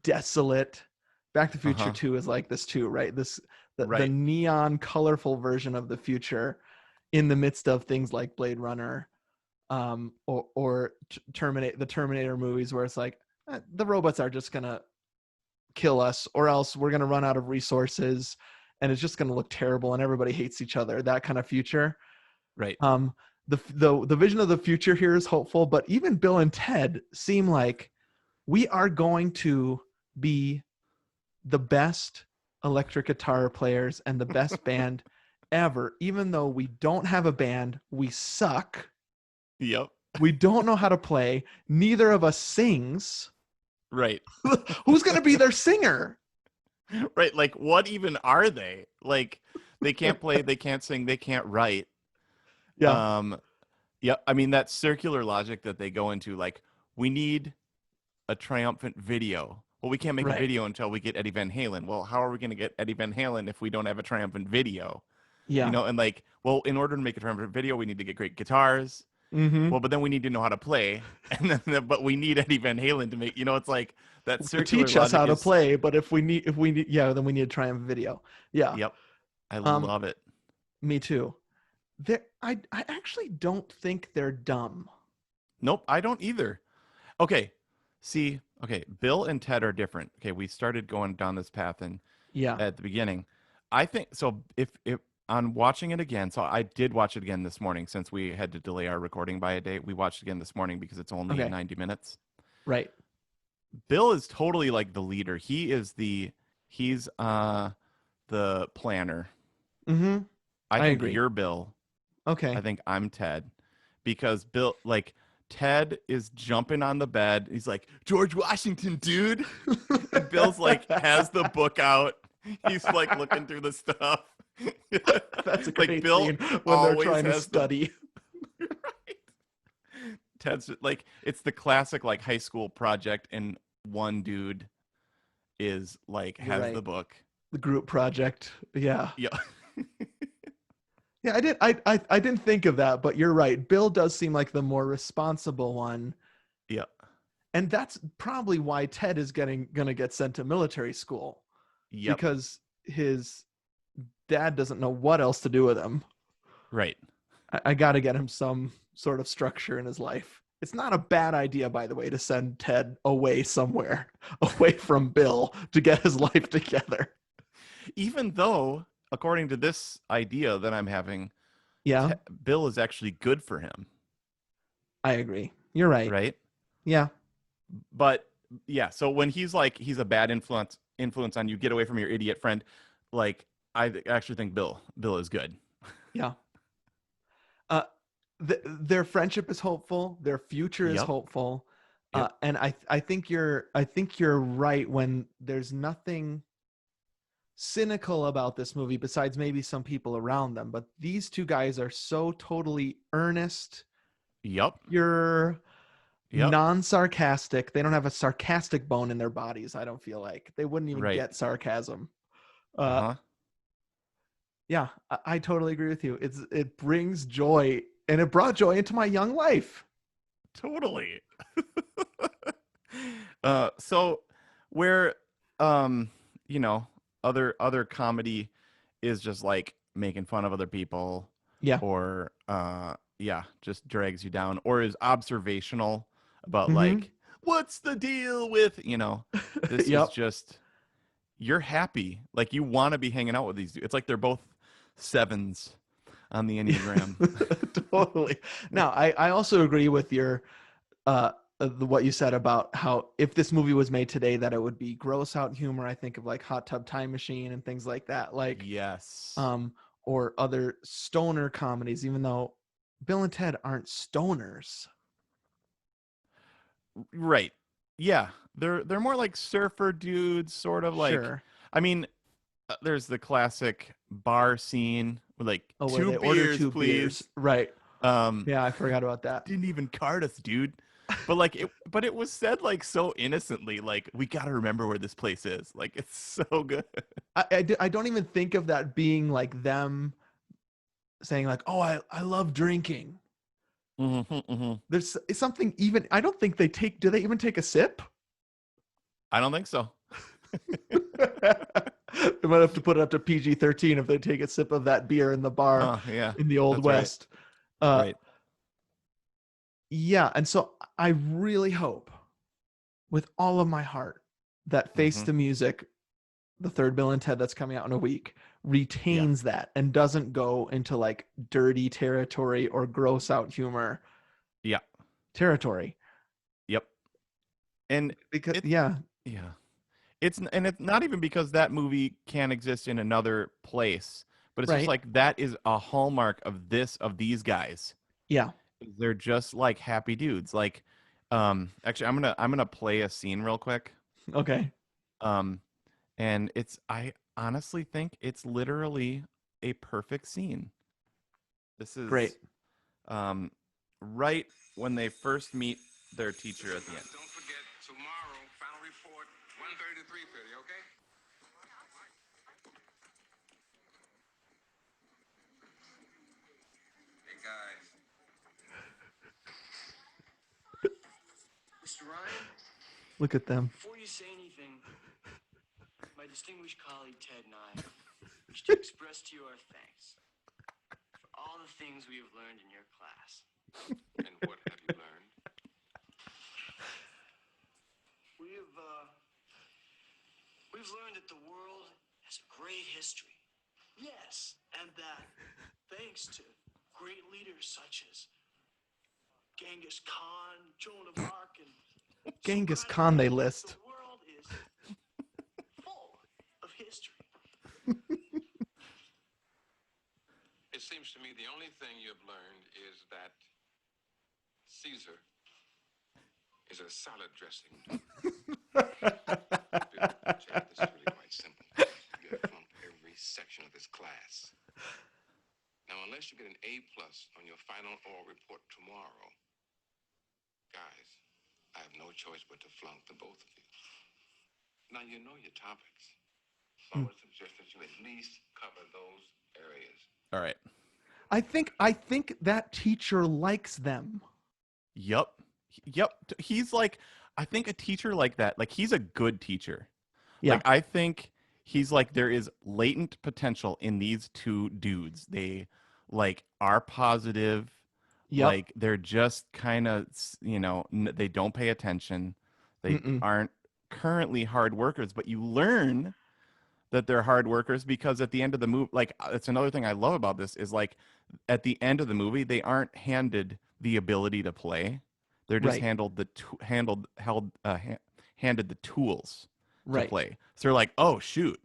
desolate. Back to the Future 2 is this too, right? The neon colorful version of the future in the midst of things like Blade Runner, or the Terminator movies, where it's the robots are just gonna kill us, or else we're gonna run out of resources and it's just gonna look terrible and everybody hates each other. That kind of future. Right. The vision of the future here is hopeful, but even Bill and Ted seem like we are going to be the best electric guitar players and the best band ever. Even though we don't have a band, we suck. Yep. We don't know how to play. Neither of us sings. Right. Who's going to be their singer? Right. What even are they? They can't play, they can't sing, they can't write. Yeah. Yeah. I mean, that circular logic that they go into, we need a triumphant video. Well, we can't make a video until we get Eddie Van Halen. Well, how are we going to get Eddie Van Halen if we don't have a triumphant video? Yeah. In order to make a triumphant video, we need to get great guitars. Mm-hmm. Well, but then we need to know how to play, but we need Eddie Van Halen to make. It's that circular teach us how to play. But if we need, then we need a triumphant video. Yeah. Yep. I love it. Me too. I actually don't think they're dumb. Nope, I don't either. Okay. Bill and Ted are different. Okay, we started going down this path at the beginning. I think so. If on watching it again, so I did watch it again this morning since we had to delay our recording by a day. We watched it again this morning because it's only 90 minutes. Right. Bill is totally the leader. He's the planner. Mm-hmm. I think agree. you're Bill. Okay. I think I'm Ted, because Bill Ted is jumping on the bed. He's George Washington, dude. And Bill's has the book out. He's looking through the stuff. That's a great Bill scene when they're trying to study. Right. Ted's it's the classic high school project, and one dude is has the book. The group project. Yeah. Yeah. Yeah, I didn't think of that, but you're right. Bill does seem like the more responsible one. Yeah. And that's probably why Ted is gonna get sent to military school. Yeah. Because his dad doesn't know what else to do with him. Right. I got to get him some sort of structure in his life. It's not a bad idea, by the way, to send Ted away somewhere, away from Bill, to get his life together. Even though, according to this idea that I'm having, yeah, Bill is actually good for him. I agree. You're right. Right? Yeah. But yeah, so when he's like, he's a bad influence on you, get away from your idiot friend, like, I actually think Bill is good. Yeah. Their friendship is hopeful. Their future is hopeful. Yep. And I think you're right when there's nothing cynical about this movie besides maybe some people around them. But these two guys are so totally earnest. Yep. You're non-sarcastic. They don't have a sarcastic bone in their bodies. I don't feel like they wouldn't even get sarcasm. Yeah, I totally agree with you. It brings joy, and it brought joy into my young life. Totally. So where other comedy is just like making fun of other people, or just drags you down, or is observational about like, what's the deal with, this is just, you're happy, like you want to be hanging out with these dudes. It's like they're both 7s on the Enneagram. Totally. Now, I also agree with your what you said about how if this movie was made today, that it would be gross out humor. I think of like Hot Tub Time Machine and things like that. Like or other stoner comedies, even though Bill and Ted aren't stoners. Right. Yeah. They're more like surfer dudes, sort of like. Sure. I mean, there's the classic bar scene with like two beers, please. Right. Yeah, I forgot about that. Didn't even card us, dude. But like it was said like so innocently, like, we gotta remember where this place is. Like, it's so good. I don't even think of that being like them saying like, oh, I love drinking. There's something even, I don't think do they even take a sip? I don't think so. They might have to put it up to PG-13 if they take a sip of that beer in the bar in the Old West. Right. Yeah, and so I really hope with all of my heart that Face the Music, the third Bill and Ted that's coming out in a week, retains that and doesn't go into like dirty territory or gross out humor territory. Yep. And because it's not even because that movie can't exist in another place, but it's just like that is a hallmark of these guys. Yeah. They're just like happy dudes. Like, actually, I'm gonna play a scene real quick. Okay. And I honestly think it's literally a perfect scene. This is great. Right when they first meet their teacher at the end. Don't forget tomorrow, final report, 1:30 to 3:30. Okay. Hey guys. Mr. Ryan? Look at them. Before you say anything, my distinguished colleague Ted and I wish to express to you our thanks for all the things we have learned in your class. And what have you learned? We've learned that the world has a great history. Yes, and that thanks to great leaders such as Genghis Khan, Joan of Arc, and Genghis Khan they list. The world is full of history. It seems to me the only thing you've learned is that Caesar is a salad dressing. Chad, this is really quite simple. You have flunked every section of this class. Now, unless you get an A+ on your final oral report tomorrow, guys, I have no choice but to flunk the both of you. Now, you know your topics. So I would suggest that you at least cover those areas. All right. I think that teacher likes them. Yep. He's like, I think a teacher like that, like, he's a good teacher. Yeah. Like, I think he's like, there is latent potential in these two dudes. They like are positive. Yep. Like they're just kind of, they don't pay attention. They aren't currently hard workers, but you learn that they're hard workers because at the end of the movie, like it's another thing I love about this is like at the end of the movie, they aren't handed the ability to play. They're just Right. handed the tools to Right. play. So they're like, oh shoot,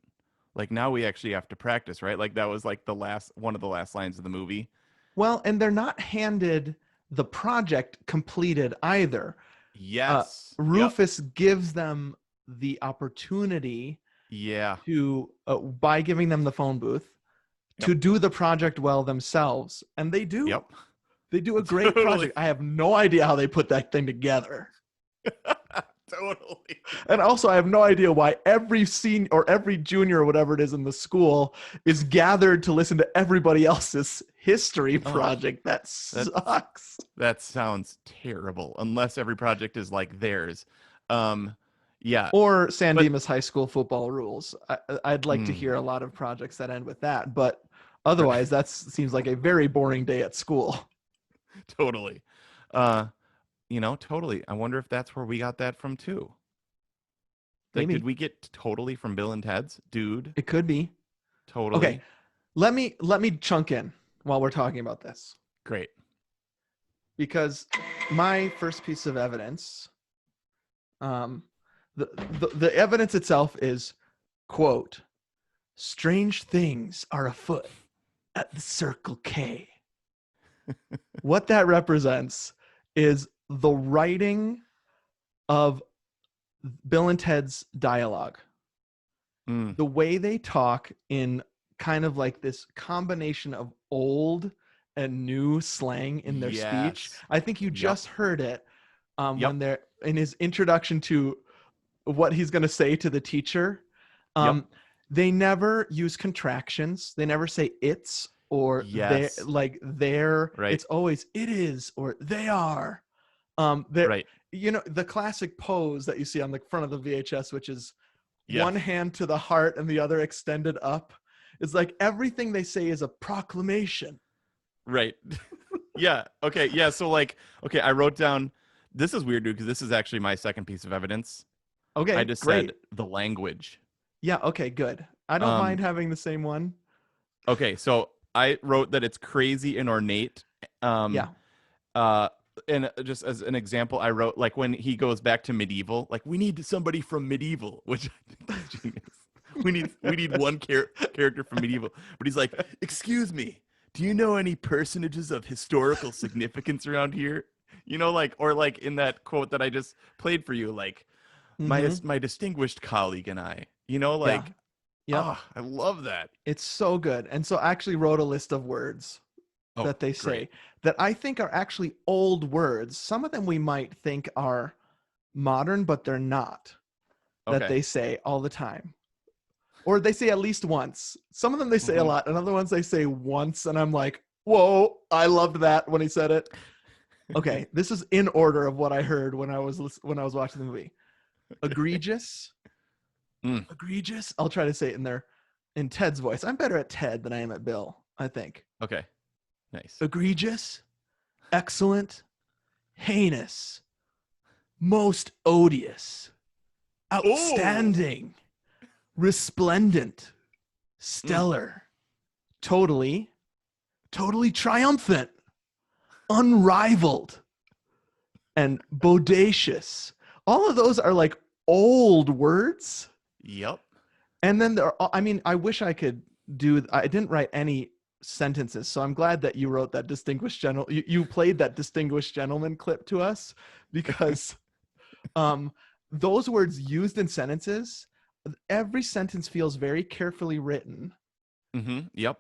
like now we actually have to practice, right? Like that was like one of the last lines of the movie. Well, and they're not handed the project completed either. Yes. Rufus gives them the opportunity to by giving them the phone booth to do the project well themselves, and they do. They do a great project. I have no idea how they put that thing together. Totally. And also I have no idea why every senior or every junior or whatever it is in the school is gathered to listen to everybody else's history project. That sucks. That sounds terrible unless every project is like theirs. Yeah. Or San Dimas High School football rules. I'd like to hear a lot of projects that end with that, but otherwise that seems like a very boring day at school. Totally. Totally. I wonder if that's where we got that from too. Like, did we get totally from Bill and Ted's? Dude. It could be. Totally. Okay. Let me chunk in while we're talking about this. Great. Because my first piece of evidence, the evidence itself is, quote, strange things are afoot at the Circle K. What that represents is the writing of Bill and Ted's dialogue. The way they talk in kind of like this combination of old and new slang in their speech. I think you just heard it when they're in his introduction to what he's going to say to the teacher. They never use contractions. They never say it's or they, like they're. Right. It's always it is or they are. Right. The classic pose that you see on the front of the VHS, which is one hand to the heart and the other extended up. It's like everything they say is a proclamation. Right. Yeah. Okay. Yeah. So I wrote down, this is weird, dude, because this is actually my second piece of evidence. Okay. I just said the language. Yeah. Okay, good. I don't mind having the same one. Okay. So I wrote that it's crazy and ornate. And just as an example, I wrote like when he goes back to medieval, like we need somebody from medieval, which I think is genius. We need one character from medieval, but he's like, excuse me, do you know any personages of historical significance around here? Or like in that quote that I just played for you, like my distinguished colleague and I, I love that. It's so good. And so I actually wrote a list of words that they say that I think are actually old words. Some of them we might think are modern, but they're not. That they say all the time. Or they say at least once. Some of them they say a lot, and other ones they say once, and I'm like, whoa, I loved that when he said it. Okay, this is in order of what I heard when I was watching the movie. Egregious. Egregious. I'll try to say it in Ted's voice. I'm better at Ted than I am at Bill, I think. Okay. Nice. Egregious, excellent, heinous, most odious, outstanding, resplendent, stellar, totally triumphant, unrivaled, and bodacious. All of those are like old words. Yep. And then I wish I could I didn't write any sentences, so I'm glad that you wrote that distinguished you played that distinguished gentleman clip to us, because those words used in sentences, every sentence feels very carefully written. Yep.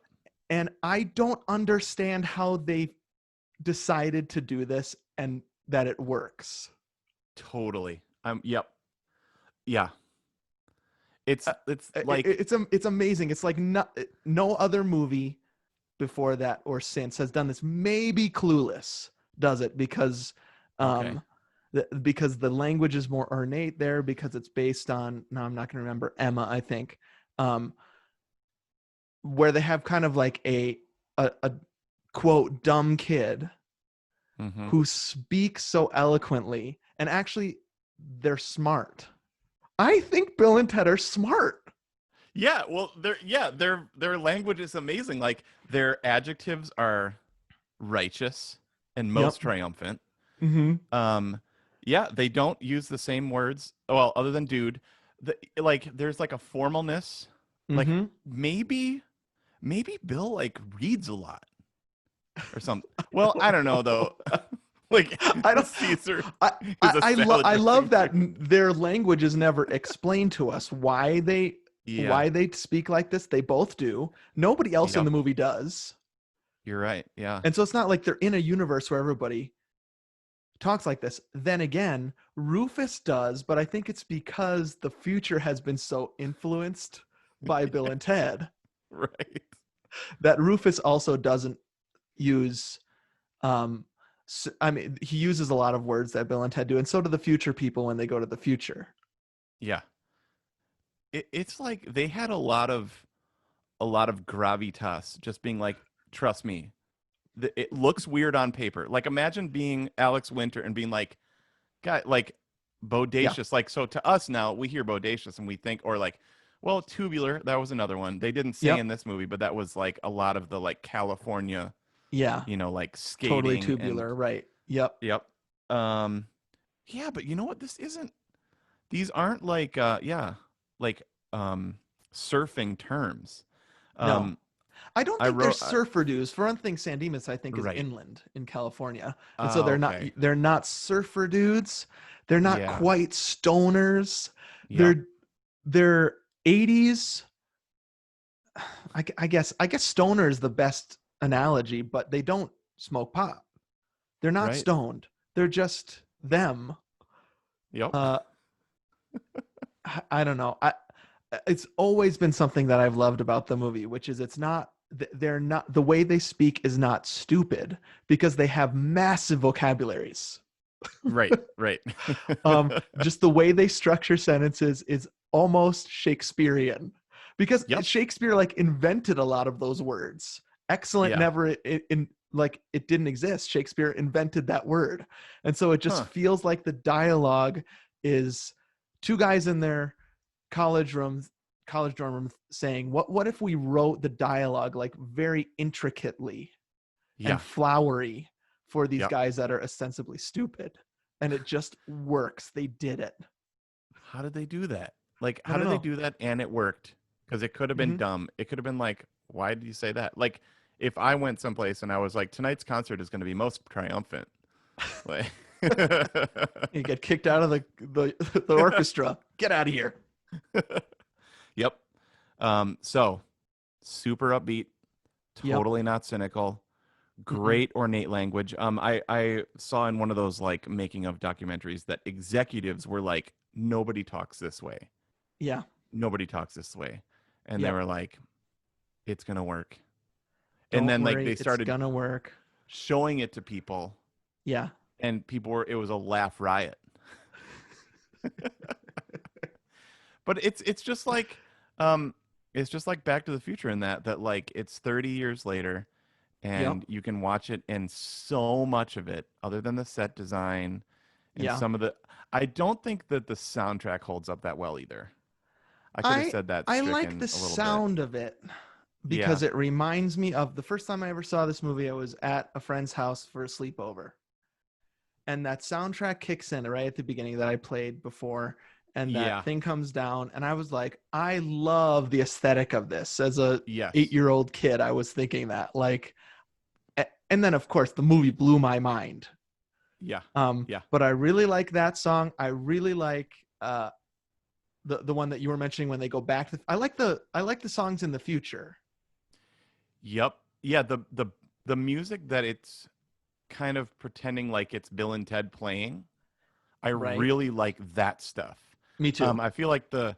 And I don't understand how they decided to do this and that it works. Totally. Yep. Yeah. It's like it's amazing. It's like no other movie before that or since has done this. Maybe Clueless does it because because the language is more ornate there, because it's based on, now I'm not going to remember, Emma, I think, where they have kind of like a quote dumb kid who speak so eloquently, and actually they're smart. I think Bill and Ted are smart. Yeah, well, their language is amazing. Like their adjectives are righteous and most triumphant. Yeah, they don't use the same words. Well, other than dude, there's like a formalness. Like maybe Bill like reads a lot or something. Well, I don't know though. Like I don't. Caesar. I love that their language is never explained to us. Why they speak like this? They both do. Nobody else in the movie does. You're right. Yeah. And so it's not like they're in a universe where everybody talks like this. Then again, Rufus does, but I think it's because the future has been so influenced by Bill and Ted. Right. That Rufus also doesn't use I mean, he uses a lot of words that Bill and Ted do, and so do the future people when they go to the future. Yeah. It's like they had a lot of gravitas, just being like, trust me, it looks weird on paper. Like imagine being Alex Winter and being like, guy, like bodacious. Like, so to us now, we hear bodacious and we think, or like, well, tubular, that was another one. They didn't say in this movie, but that was like a lot of the like California, like skating. Totally tubular, right. Yep. Yeah, but you know what? These aren't like, surfing terms. No. I don't think they're surfer dudes. For one thing, San Dimas, I think, is inland in California. And so they're not surfer dudes. They're not quite stoners. Yeah. They're 80s. I guess stoner is the best analogy, but they don't smoke pot. They're not stoned. They're just them. Yep. I don't know. It's always been something that I've loved about the movie, which is they're not, the way they speak is not stupid because they have massive vocabularies. Right. Just the way they structure sentences is almost Shakespearean because Shakespeare like invented a lot of those words. Excellent never it didn't exist. Shakespeare invented that word. And so it just feels like the dialogue is two guys in their college dorm room saying, what if we wrote the dialogue like very intricately and flowery for these guys that are ostensibly stupid? And it just works. They did it. How did they do that? Like, how did they do that and it worked? Because it could have been dumb. It could have been like, why did you say that? Like, if I went someplace and I was like, tonight's concert is going to be most triumphant. Like, you get kicked out of the orchestra. Get out of here. Yep. So super upbeat, totally not cynical, great ornate language. I saw in one of those like making of documentaries that executives were like, nobody talks this way. Yeah. Nobody talks this way. And they were like, it's going to work. Don't then worry, like they started it's gonna work, showing it to people. Yeah. And it was a laugh riot. But it's just like Back to the Future in that like it's 30 years later and you can watch it, and so much of it, other than the set design and some of the, I don't think that the soundtrack holds up that well either. I could have said that. I like the sound of it because it reminds me of the first time I ever saw this movie. I was at a friend's house for a sleepover, and that soundtrack kicks in right at the beginning that I played before. And that thing comes down, and I was like, I love the aesthetic of this. As a 8-year-old kid, I was thinking that, like, and then of course the movie blew my mind. But I really like that song. I really like the one that you were mentioning when they go back. I like the songs in the future. Yep. Yeah. The music that it's kind of pretending like it's Bill and Ted playing. I really like that stuff. Me too. I feel like the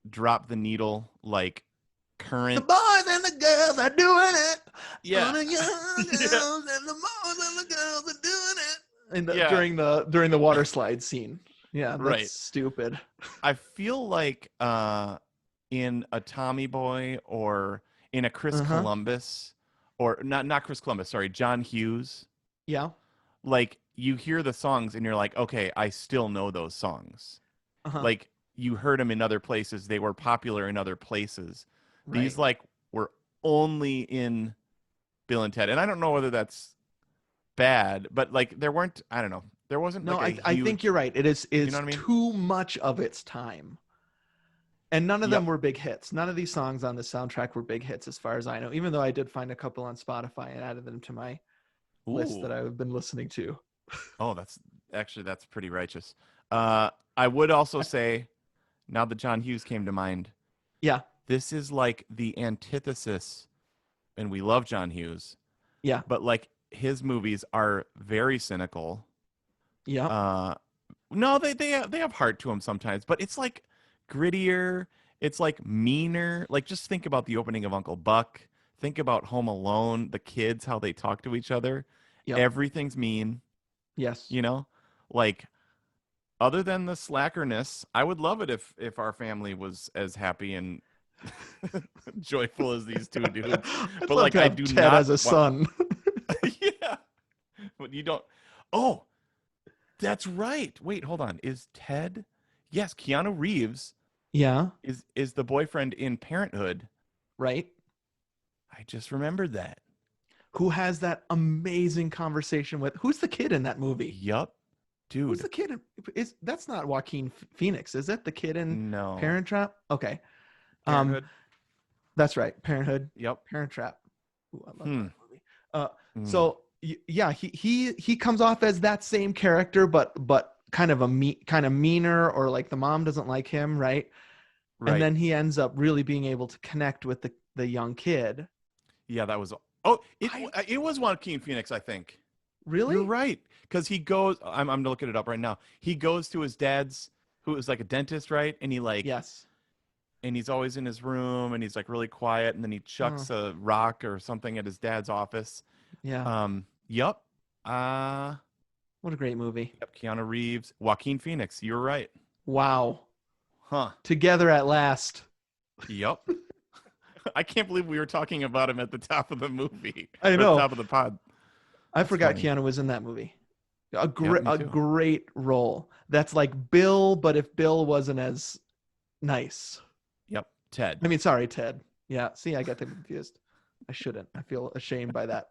drop the needle, like current. The boys and the girls are doing it. Yeah. The young girls and the boys and the girls are doing it. During the water slide scene. Yeah, that's stupid. I feel like in a Tommy Boy or in a Chris Columbus or not Chris Columbus, sorry, John Hughes. Yeah. Like you hear the songs and you're like, okay, I still know those songs. Like you heard them in other places. They were popular in other places. Right. These like were only in Bill and Ted. And I don't know whether that's bad, but like there weren't, I don't know. There wasn't no, like I think you're right. It is you know what I mean? too much of its time. And none of them were big hits. None of these songs on the soundtrack were big hits as far as I know, even though I did find a couple on Spotify and added them to my list that I've been listening to. Oh, that's pretty righteous. I would also say, now that John Hughes came to mind, yeah, this is like the antithesis, and we love John Hughes. Yeah. But like his movies are very cynical. Yeah. No, they have heart to them sometimes, but it's like grittier. It's like meaner. Like just think about the opening of Uncle Buck. Think about Home Alone, the kids, how they talk to each other. Yep. Everything's mean. Yes. You know, like other than the slackerness, I would love it if our family was as happy and joyful as these two dudes. But like I do Ted not as a son. yeah. But you don't. Oh, that's right. Wait, hold on. Is Ted? Yes, Keanu Reeves. Yeah. Is the boyfriend in Parenthood. Right. I just remembered that. Who has that amazing conversation with who's the kid in that movie? Yup. Dude. Who's the kid that's not Joaquin Phoenix, is it? The kid in No. Parent Trap? Okay. Parenthood. That's right. Parenthood. Yep. Parent Trap. Ooh, I love that movie. So yeah, he comes off as that same character, but kind of meaner, or like the mom doesn't like him, right? Right. And then he ends up really being able to connect with the young kid. Yeah, that was. Oh, it was Joaquin Phoenix, I think. Really? You're right, because he goes. I'm looking it up right now. He goes to his dad's, who is like a dentist, right? And he like yes. And he's always in his room, and he's like really quiet, and then he chucks a rock or something at his dad's office. Yeah. Yep. What a great movie. Yep. Keanu Reeves, Joaquin Phoenix. You're right. Wow. Huh. Together at last. Yep. I can't believe we were talking about him at the top of the movie. I know. At the top of the pod. I forgot funny. Keanu was in that movie. A me too. great role. That's like Bill, but if Bill wasn't as nice. Yep. Ted. I mean, sorry, Ted. Yeah. See, I got them confused. I shouldn't. I feel ashamed by that.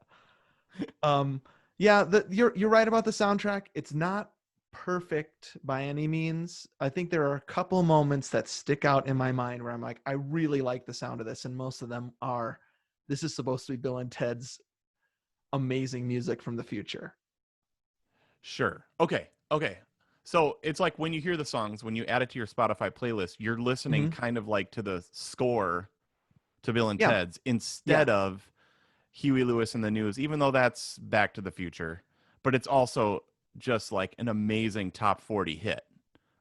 Yeah, you're right about the soundtrack. It's not perfect by any means. I think there are a couple moments that stick out in my mind where I'm like, I really like the sound of this, and most of them are, this is supposed to be Bill and Ted's amazing music from the future. Sure. Okay. So it's like when you hear the songs, when you add it to your Spotify playlist, you're listening kind of like to the score to Bill and Ted's instead of Huey Lewis and the News, even though that's Back to the Future. But it's also just like an amazing top 40 hit.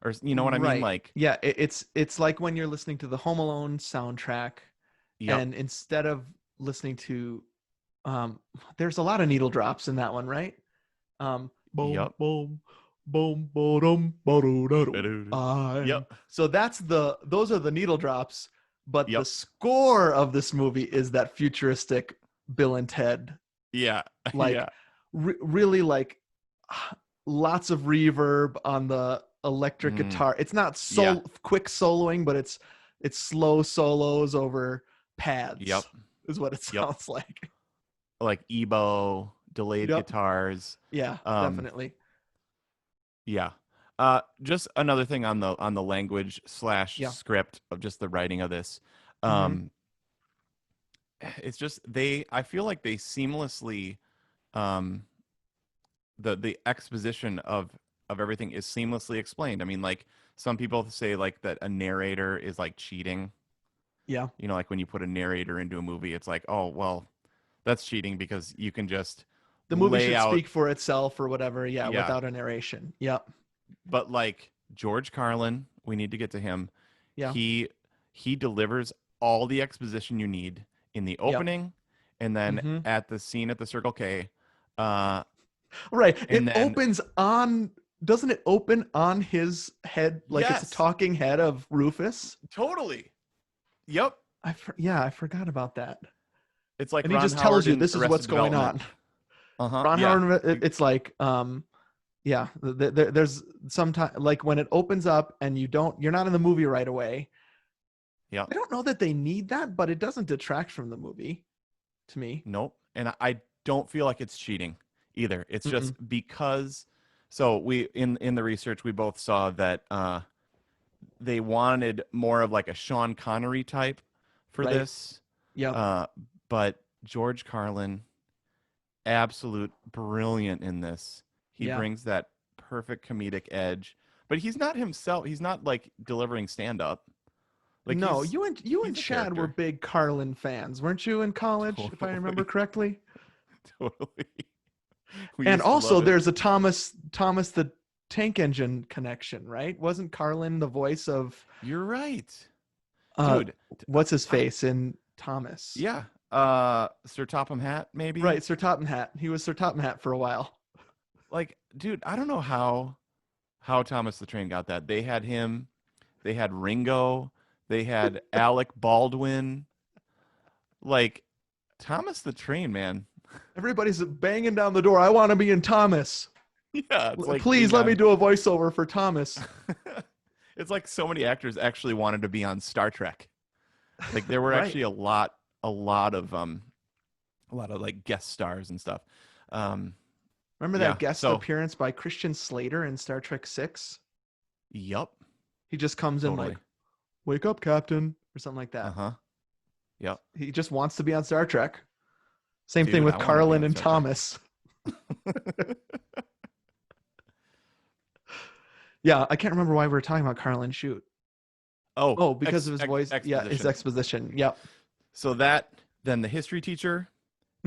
Or you know what I mean? Like, yeah, it's like when you're listening to the Home Alone soundtrack, and instead of listening to there's a lot of needle drops in that one, right? Boom, boom, boom, boom, boom. Yep. So those are the needle drops, but the score of this movie is that futuristic Bill and Ted. Yeah. Like really like lots of reverb on the electric guitar. It's not quick soloing, but it's slow solos over pads. Yep. Is what it sounds like. Like EBO, delayed guitars. Yeah, definitely. Yeah. Just another thing on the language / script of just the writing of this. It's just I feel like they seamlessly the exposition of everything is seamlessly explained. I mean, like some people say like that a narrator is like cheating. Yeah. You know, like when you put a narrator into a movie, it's like, oh, well, that's cheating because you can just the movie should speak for itself or whatever. Yeah. Without a narration. Yep. But like George Carlin, we need to get to him. Yeah. He delivers all the exposition you need in the opening and then at the scene at the Circle K. Right. Doesn't it open on his head like it's a talking head of Rufus? Totally. Yep. I forgot about that. It's like and Ron he just Howard tells you in this is Arrested what's going on. Development. Uh-huh. Ron Yeah. Howard, it's like, there's sometimes like when it opens up and you're not in the movie right away. Yeah. I don't know that they need that, but it doesn't detract from the movie to me. Nope. And I don't feel like it's cheating either. It's just because. So we in the research we both saw that they wanted more of like a Sean Connery type for this. Yeah. But George Carlin, absolute brilliant in this. He brings that perfect comedic edge. But he's not himself. He's not like delivering stand up. Like no, you and Chad were big Carlin fans, weren't you, in college? Totally. If I remember correctly. Totally. And also, there's a Thomas the Tank Engine connection, right? Wasn't Carlin the voice of? You're right, dude. What's his face in Thomas? Yeah, Sir Topham Hatt, maybe. Right, Sir Topham Hatt. He was Sir Topham Hatt for a while. Like, dude, I don't know how Thomas the Train got that. They had him. They had Ringo. They had Alec Baldwin. Like, Thomas the Train, man. Everybody's banging down the door. I want to be in Thomas. Yeah. It's like, please let me do a voiceover for Thomas. It's like so many actors actually wanted to be on Star Trek. Like there were actually a lot of like guest stars and stuff. Remember that guest appearance by Christian Slater in Star Trek 6? Yup. He just comes in like, "Wake up, Captain," or something like that. Uh-huh. Yep. He just wants to be on Star Trek. Same thing with Carlin and Thomas. Yeah, I can't remember why we were talking about Carlin Shoot. Oh, because of his voice. Exposition. Yeah, his exposition. Yep. So then the history teacher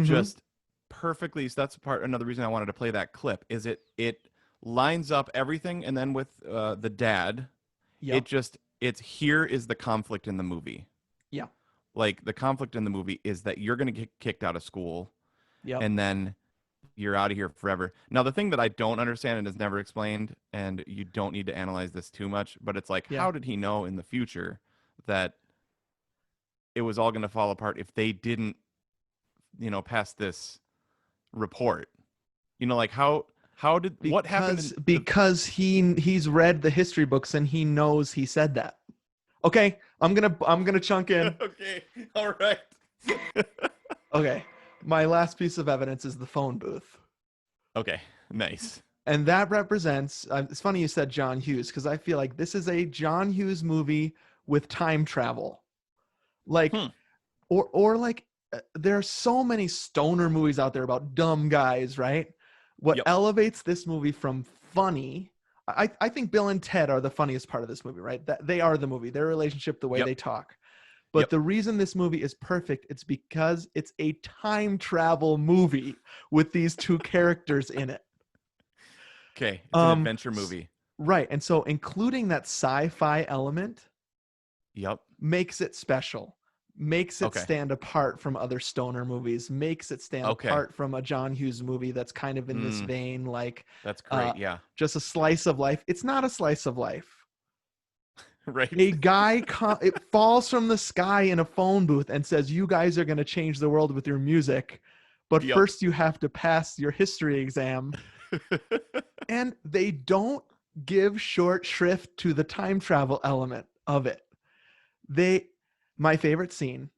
just perfectly. So that's another reason I wanted to play that clip is it lines up everything, and then with the dad, it's here is the conflict in the movie. Yeah. Like the conflict in the movie is that you're going to get kicked out of school, and then you're out of here forever. Now, the thing that I don't understand and is never explained, and you don't need to analyze this too much, but it's like, how did he know in the future that it was all going to fall apart if they didn't, pass this report? Like what happened? Because he's read the history books and he knows he said that. Okay, I'm gonna chunk in. Okay, all right. Okay, my last piece of evidence is the phone booth. Okay, nice. And that represents. It's funny you said John Hughes because I feel like this is a John Hughes movie with time travel, like, or like there are so many stoner movies out there about dumb guys, right? What elevates this movie from funny. I think Bill and Ted are the funniest part of this movie, right? That they are the movie, their relationship, the way they talk. But the reason this movie is perfect, it's because it's a time travel movie with these two characters in it. Okay, it's an adventure movie. Right, and so including that sci-fi element makes it special. Makes it stand apart from other stoner movies, makes it stand apart from a John Hughes movie that's kind of in this vein, like that's great, just a slice of life. It's not a slice of life. Right. A guy it falls from the sky in a phone booth and says, "You guys are going to change the world with your music, but first you have to pass your history exam." And they don't give short shrift to the time travel element of it. My favorite scene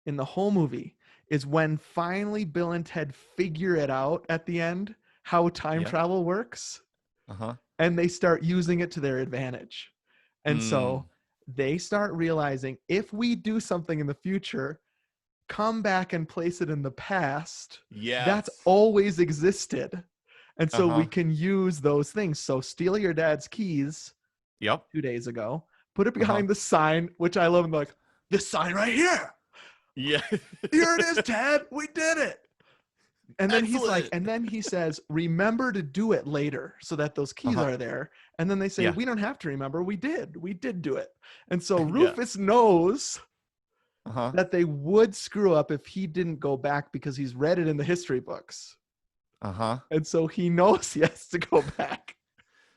in the whole movie is when finally Bill and Ted figure it out at the end, how time travel works. And they start using it to their advantage. And so they start realizing if we do something in the future, come back and place it in the past, that's always existed. And so we can use those things. So steal your dad's keys 2 days ago, put it behind the sign, which I love, and like, this sign right here. Yeah. Here it is, Dad. We did it. And then he's like, and then he says, remember to do it later so that those keys are there. And then they say, we don't have to remember. We did do it. And so Rufus knows that they would screw up if he didn't go back because he's read it in the history books. And so he knows he has to go back.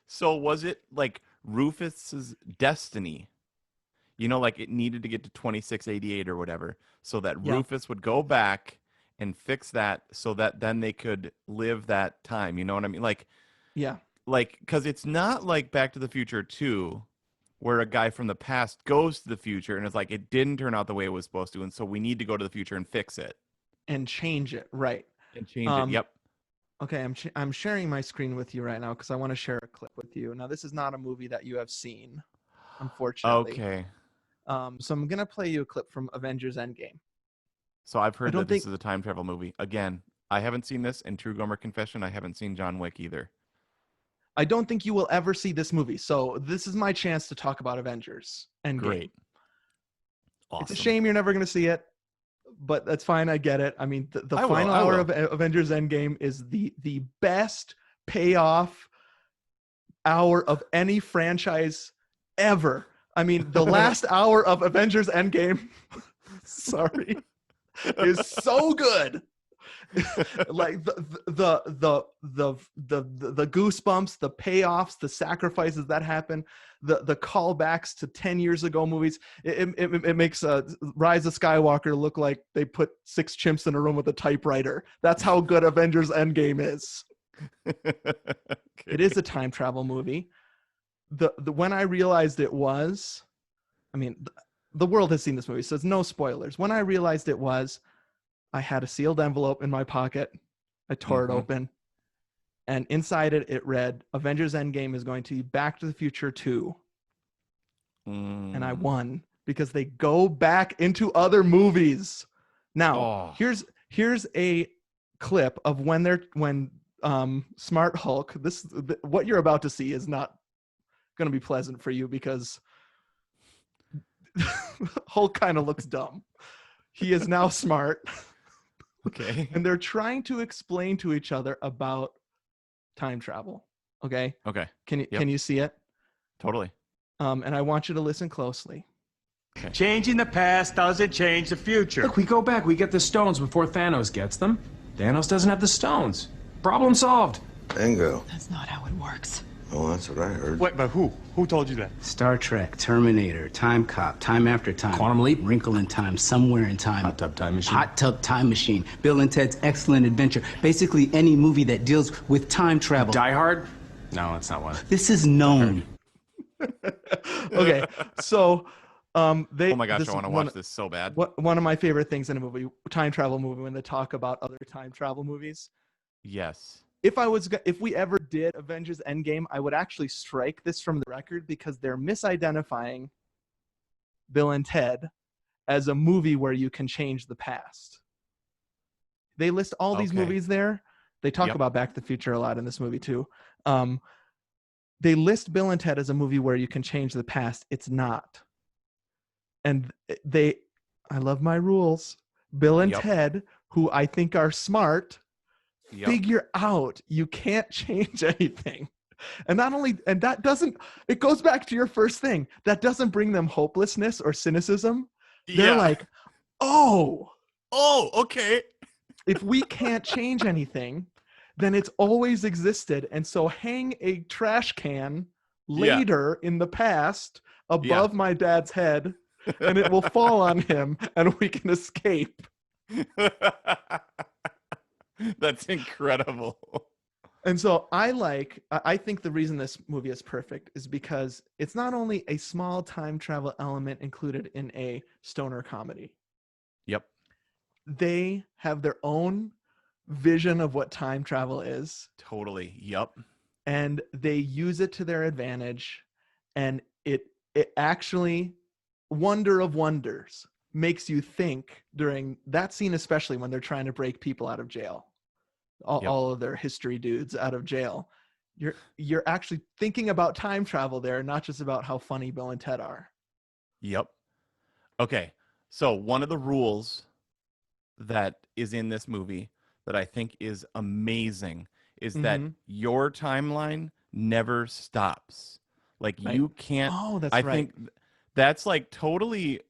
So was it like Rufus's destiny? You know, like it needed to get to 2688 or whatever, so that Rufus would go back and fix that, so that then they could live that time. You know what I mean? Like, because it's not like Back to the Future 2, where a guy from the past goes to the future and it's like it didn't turn out the way it was supposed to, and so we need to go to the future and fix it and change it, right? And change it. Yep. Okay, I'm sharing my screen with you right now because I want to share a clip with you. Now, this is not a movie that you have seen, unfortunately. Okay. So I'm gonna play you a clip from Avengers Endgame. So I've heard that this is a time travel movie. Again, I haven't seen this, and True Gomer Confession, I haven't seen John Wick either. I don't think you will ever see this movie. So this is my chance to talk about Avengers Endgame. Great. Awesome. It's a shame you're never going to see it, but that's fine. I get it. I mean, the final hour of Avengers Endgame is the best payoff hour of any franchise ever. I mean, the last hour of Avengers Endgame, sorry, is so good. Like the goosebumps, the payoffs, the sacrifices that happen, the callbacks to 10 years ago movies. It makes Rise of Skywalker look like they put 6 chimps in a room with a typewriter. That's how good Avengers Endgame is. It is a time travel movie. When I realized it was, I mean, the world has seen this movie, so it's no spoilers. When I realized it was, I had a sealed envelope in my pocket. I tore it open. And inside it, it read, Avengers Endgame is going to be Back to the Future 2. And I won because they go back into other movies. Now, here's a clip of when Smart Hulk, what you're about to see is not going to be pleasant for you because Hulk kind of looks dumb. He is now smart. Okay. And they're trying to explain to each other about time travel. Okay. Okay. Can you see it? Totally. And I want you to listen closely. Okay. Changing the past doesn't change the future. Look, we go back, we get the stones before Thanos gets them. Thanos doesn't have the stones. Problem solved. Bingo. That's not how it works. Oh, that's what I heard. Wait, but who? Who told you that? Star Trek, Terminator, Time Cop, Time After Time. Quantum Leap. Wrinkle in Time, Somewhere in Time. Hot Tub Time Machine. Hot Tub Time Machine. Bill and Ted's Excellent Adventure. Basically any movie that deals with time travel. Die Hard? No, that's not one. This is known. Okay, so oh my gosh, I want to watch this so bad. One of my favorite things in a movie, time travel movie, when they talk about other time travel movies. Yes. If we ever did Avengers Endgame, I would actually strike this from the record because they're misidentifying Bill and Ted as a movie where you can change the past. They list all these movies there. They talk about Back to the Future a lot in this movie too. They list Bill and Ted as a movie where you can change the past. It's not. And I love my rules. Bill and Ted, who I think are smart, figure out you can't change anything. And it goes back to your first thing. That doesn't bring them hopelessness or cynicism. They're like, okay. If we can't change anything, then it's always existed. And so hang a trash can later in the past above my dad's head, and it will fall on him and we can escape. That's incredible. And so I think the reason this movie is perfect is because it's not only a small time travel element included in a stoner comedy. Yep. They have their own vision of what time travel is. Totally. Yep. And they use it to their advantage. And it actually, wonder of wonders, makes you think during that scene, especially when they're trying to break people out of jail. All of their history dudes out of jail. You're actually thinking about time travel there, not just about how funny Bill and Ted are. Yep. Okay. So one of the rules that is in this movie that I think is amazing is that your timeline never stops. Like you can't. Oh, that's I right. think that's like totally.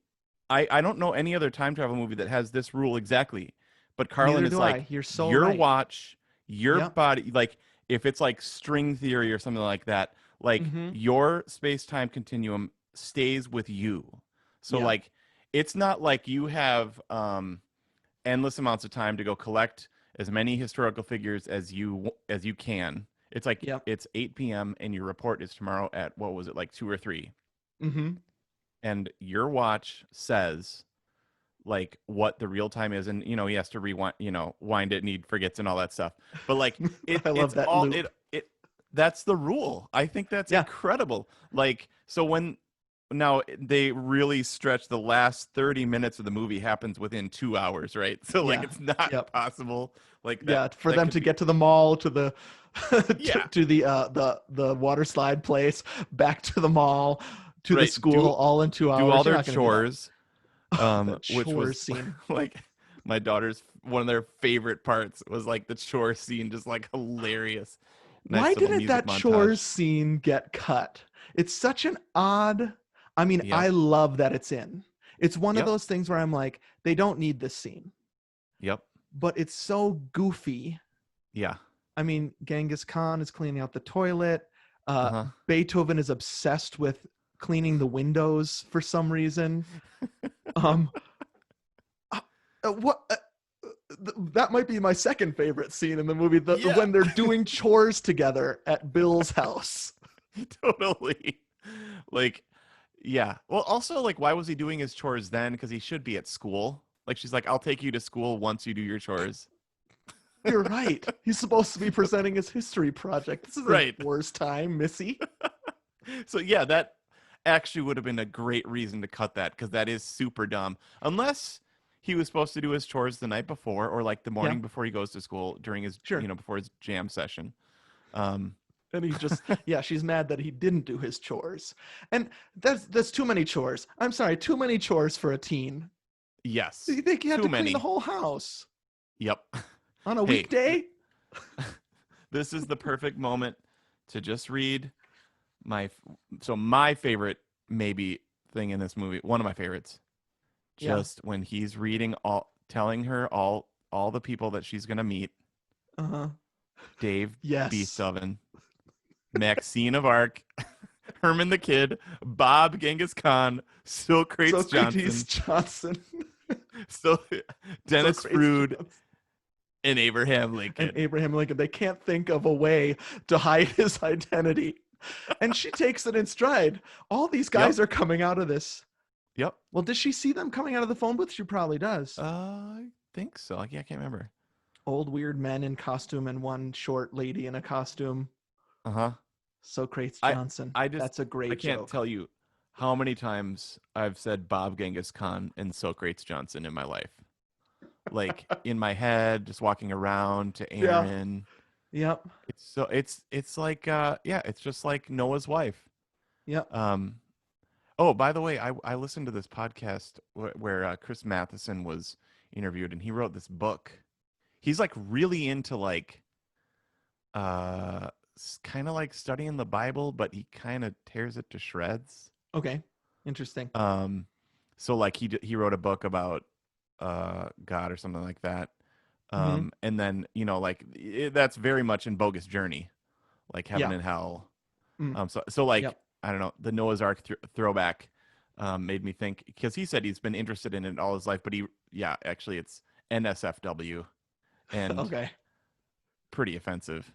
I don't know any other time travel movie that has this rule exactly. But Carlin is like, You're so your right. watch, your body, like if it's like string theory or something like that, like your space-time continuum stays with you. So like, it's not like you have endless amounts of time to go collect as many historical figures as you can. It's like it's 8 p.m. and your report is tomorrow at, what was it, like 2 or 3? Mm-hmm. And your watch says like what the real time is, and he has to rewind, wind it, and he forgets and all that stuff. But like I love that loop. That's the rule. I think that's incredible. Like, so now they really stretch the last 30 minutes of the movie happens within 2 hours, right? So like it's not possible like that. For them to get to the mall, to the to the water slide place, back to the mall, to the school, all in 2 hours. Do all their chores. Which was scene. Like my daughter's one of their favorite parts was like the chore scene, just like hilarious. Why didn't that chores scene get cut? It's such an odd. I mean, I love that it's in. It's one of those things where I'm like, they don't need this scene. Yep. But it's so goofy. Yeah. I mean, Genghis Khan is cleaning out the toilet. Beethoven is obsessed with cleaning the windows for some reason. That might be my second favorite scene in the movie, when they're doing chores together at Bill's house. Totally. Like, yeah. Well, also, like, why was he doing his chores then? Because he should be at school. Like, she's like, I'll take you to school once you do your chores. You're right. He's supposed to be presenting his history project. This is the worst time, Missy. So yeah, that actually would have been a great reason to cut that, because that is super dumb. Unless he was supposed to do his chores the night before, or like the morning before he goes to school during his, before his jam session. And he just, she's mad that he didn't do his chores. And that's too many chores. I'm sorry, too many chores for a teen. Yes. You think you have to clean the whole house? Yep. On a weekday? This is the perfect moment to just read my favorite maybe thing in this movie. One of my favorites. Just when he's reading telling her all the people that she's going to meet. Dave Beethoven, Maxine of Arc, Herman the Kid, Bob Genghis Khan, Socrates Johnson. Dennis Frood, and Abraham Lincoln. They can't think of a way to hide his identity. And she takes it in stride. All these guys are coming out of this. Yep. Well, does she see them coming out of the phone booth? She probably does. I think so. Yeah, I can't remember. Old weird men in costume and one short lady in a costume. Socrates Johnson. That's a great joke. I can't tell you how many times I've said Bob Genghis Khan and Socrates Johnson in my life. Like in my head, just walking around to Aaron. Yep. It's like it's just like Noah's wife. Yep. Oh, by the way, I listened to this podcast where Chris Matheson was interviewed, and he wrote this book. He's like really into like kind of like studying the Bible, but he kind of tears it to shreds. Okay. Interesting. So like he wrote a book about God or something like that. And then, like that's very much in Bogus Journey, like heaven and hell. So like, I don't know, the Noah's Ark throwback made me think, because he said he's been interested in it all his life, but actually it's NSFW and pretty offensive.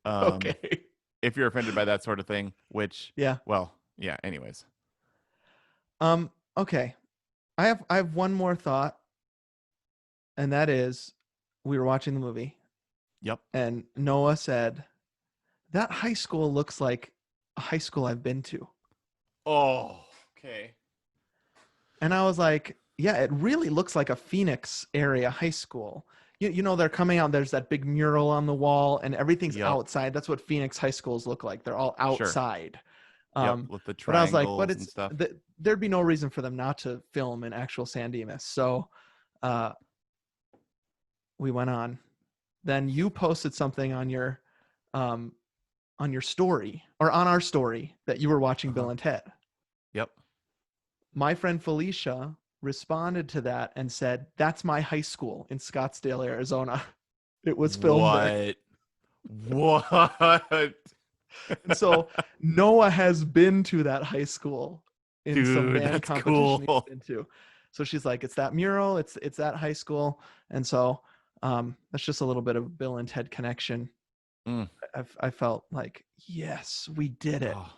If you're offended by that sort of thing, which, anyways. Okay. I have one more thought, and that is, we were watching the movie. Yep. And Noah said, that high school looks like a high school I've been to. Oh, okay. And I was like, yeah, it really looks like a Phoenix area high school. You know, they're coming out, there's that big mural on the wall, and everything's outside. That's what Phoenix high schools look like. They're all outside. With the triangles, but I was like, and stuff. There'd be no reason for them not to film in actual San Dimas. So we went on. Then you posted something on your story, or on our story, that you were watching Bill and Ted. Yep. My friend Felicia responded to that and said, that's my high school in Scottsdale, Arizona. It was filmed there. What? And so Noah has been to that high school in some Dude, band that's competition cool. he's into. So she's like, it's that mural, it's that high school. And so that's just a little bit of Bill and Ted connection. I felt like, yes, we did it. Oh,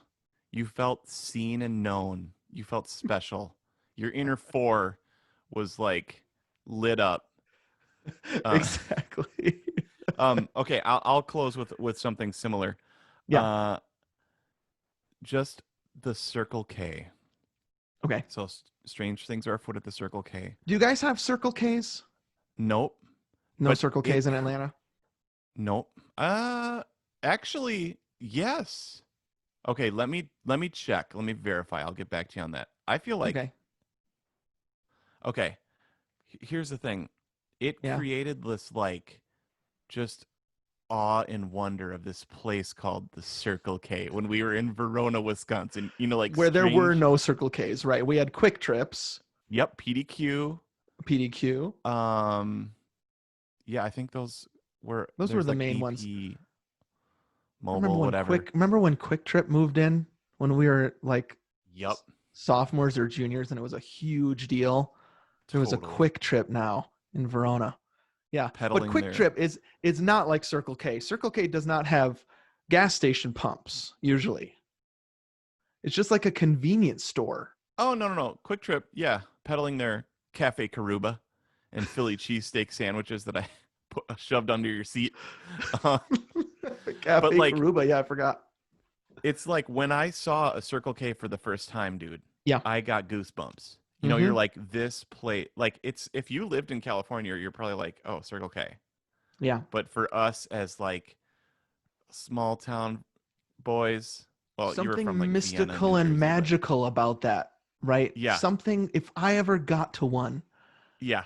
you felt seen and known. You felt special. Your inner four was like lit up. Exactly. Okay, I'll close with something similar. Yeah. Just the Circle K. Okay. So strange things are afoot at the Circle K. Do you guys have Circle Ks? Nope. No Circle Ks in Atlanta? Nope. Actually, yes. Okay, let me check. Let me verify. I'll get back to you on that. I feel like Okay. Here's the thing. It created this like just awe and wonder of this place called the Circle K when we were in Verona, Wisconsin. You know, like where there were no Circle Ks, right? We had Quick Trips. Yep, PDQ. Yeah, I think those were the like main BP, ones. Mobile, whatever. Remember when Quick Trip moved in when we were like sophomores or juniors, and it was a huge deal. There was a Quick Trip now in Verona. Yeah, but Quick Trip is not like Circle K. Circle K does not have gas station pumps usually. It's just like a convenience store. Oh, no. Quick Trip, yeah, peddling their Cafe Caruba and Philly cheesesteak sandwiches that I shoved under your seat. Cafe Caruba, yeah, I forgot. It's like when I saw a Circle K for the first time, dude. Yeah, I got goosebumps. You know, you're like, this place, like it's, if you lived in California, you're probably like, oh, Circle K. Yeah. But for us as like small town boys, well, something you were from like mystical Vienna, and magical about that, right? Yeah. Something, if I ever got to one, yeah,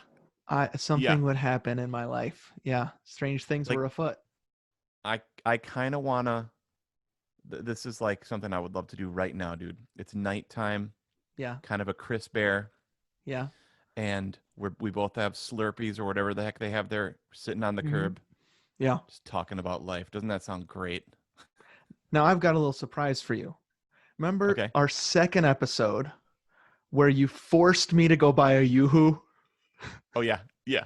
something would happen in my life. Yeah. Strange things were afoot. I kind of want to, this is like something I would love to do right now, dude. It's nighttime. Yeah. Kind of a crisp air. Yeah. And we both have Slurpees or whatever the heck they have there, sitting on the curb. Yeah. Just talking about life. Doesn't that sound great? Now I've got a little surprise for you. Remember our second episode where you forced me to go buy a Yoo-hoo? Oh yeah. Yeah.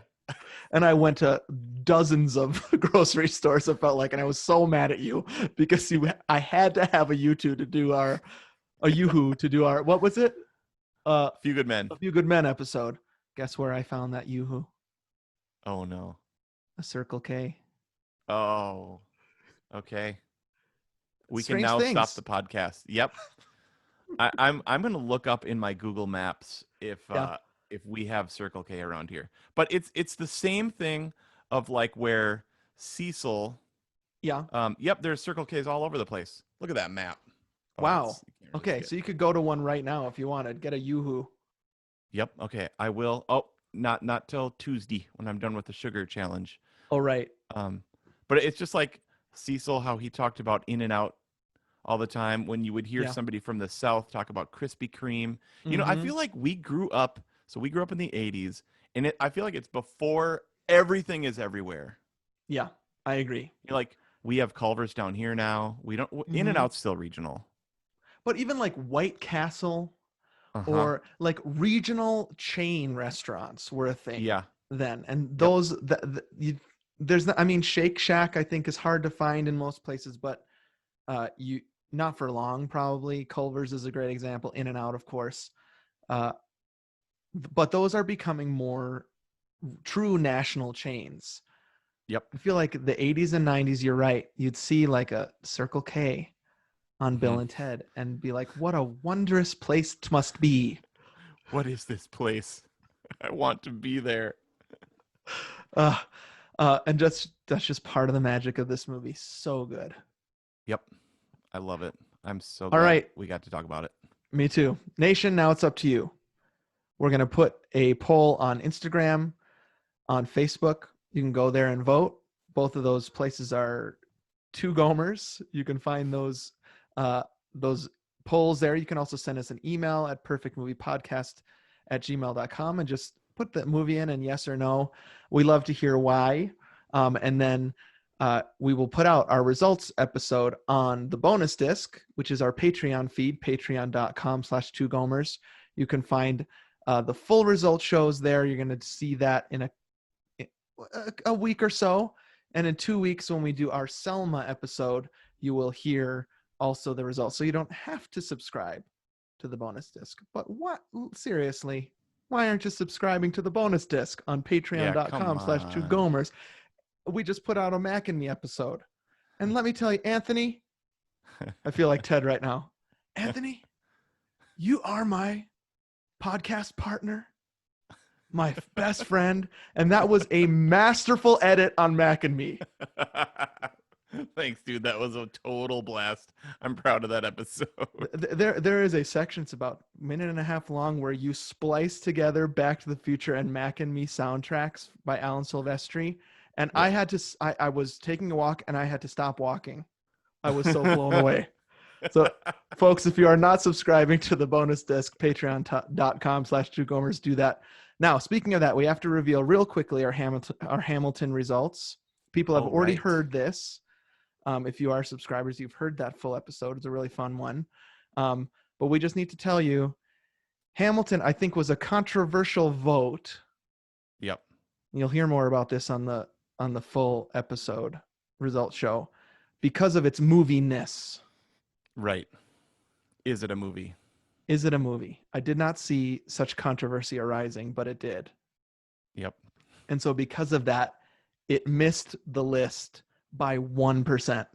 And I went to dozens of grocery stores, it felt like, and I was so mad at you because I had to have a Yoo-hoo to do our what was it? Few Good Men. A Few Good Men episode. Guess where I found that Yoo-hoo? Oh no. A Circle K. Oh. Okay. We Strange can now things. stop the podcast. Yep. I'm gonna look up in my Google Maps if we have Circle K around here. But it's the same thing of like where Cecil. Yeah. Yep. There's Circle K's all over the place. Look at that map. Oh, wow. Okay, so you could go to one right now if you wanted. Get a Yoo-hoo. Yep. Okay, I will. Oh, not till Tuesday when I'm done with the sugar challenge. Oh, right. But it's just like Cecil, how he talked about In-N-Out all the time. When you would hear somebody from the South talk about Krispy Kreme, you know, I feel like we grew up. So we grew up in the '80s, and I feel like it's before everything is everywhere. Yeah, I agree. You're like, we have Culver's down here now. We don't. In-N-Out's still regional. But even like White Castle or like regional chain restaurants were a thing then. And those, Shake Shack, I think, is hard to find in most places, but not for long, probably. Culver's is a great example. In-N-Out, of course. But those are becoming more true national chains. Yep. I feel like the 80s and 90s, you're right. You'd see like a Circle K on Bill and Ted and be like, what a wondrous place it must be. What is this place? I want to be there. And that's just part of the magic of this movie. So good. Yep. I love it. I'm so glad all right. we got to talk about it. Me too. Nation, now it's up to you. We're going to put a poll on Instagram, on Facebook. You can go there and vote. Both of those places are Two Gomers. You can find those polls there. You can also send us an email at perfectmoviepodcast@gmail.com and just put the movie in and yes or no. We love to hear why. And then we will put out our results episode on the bonus disc, which is our Patreon feed, patreon.com/2gomers. You can find the full result shows there. You're going to see that in a week or so. And in 2 weeks, when we do our Selma episode, you will hear also the results. So you don't have to subscribe to the bonus disc. But what? Seriously, why aren't you subscribing to the bonus disc on patreon.com/2gomers? We just put out a Mac and Me episode. And let me tell you, Anthony, I feel like Ted right now. Anthony, you are my podcast partner, my best friend. And that was a masterful edit on Mac and Me. Thanks, dude. That was a total blast. I'm proud of that episode. There is a section, it's about a minute and a half long, where you splice together Back to the Future and Mac and Me soundtracks by Alan Silvestri. And yeah. I was taking a walk and I had to stop walking. I was so blown away. So folks, if you are not subscribing to the bonus disc, patreon.com/2gomers, do that. Now, speaking of that, we have to reveal real quickly our Hamilton results. People have already heard this. If you are subscribers, you've heard that full episode. It's a really fun one. But we just need to tell you, Hamilton, I think, was a controversial vote. Yep. You'll hear more about this on the full episode results show because of its moviness. Right. Is it a movie? Is it a movie? I did not see such controversy arising, but it did. Yep. And so because of that, it missed the list by 1%.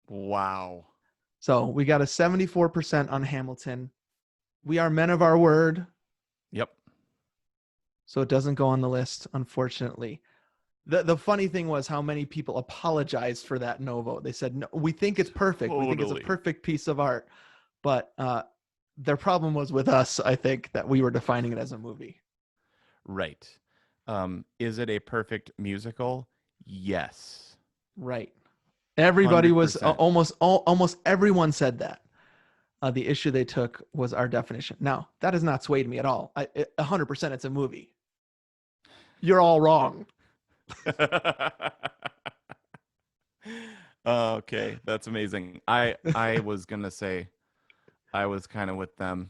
Wow. So we got a 74% on Hamilton. We are men of our word. Yep. So it doesn't go on the list, unfortunately. The funny thing was how many people apologized for that no vote. They said, no, we think it's perfect. Totally. We think it's a perfect piece of art. But their problem was with us, I think, that we were defining it as a movie. Right. Is it a perfect musical? Yes. Right. Everybody 100%. Was almost everyone said that. The issue they took was our definition. Now, that has not swayed me at all. 100% it's a movie. You're all wrong. Okay, that's amazing. I was gonna say I was kind of with them.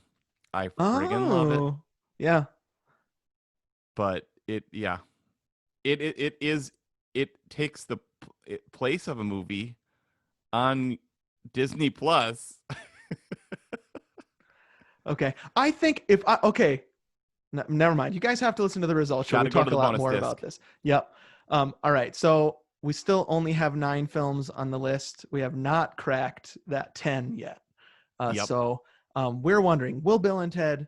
I friggin' love it. Yeah. But it takes the place of a movie on Disney Plus. Okay. I think never mind. You guys have to listen to the results show. We talk a lot more about this. Yep. All right. So we still only have 9 films on the list. We have not cracked that 10 yet. Yep. So we're wondering, will Bill and Ted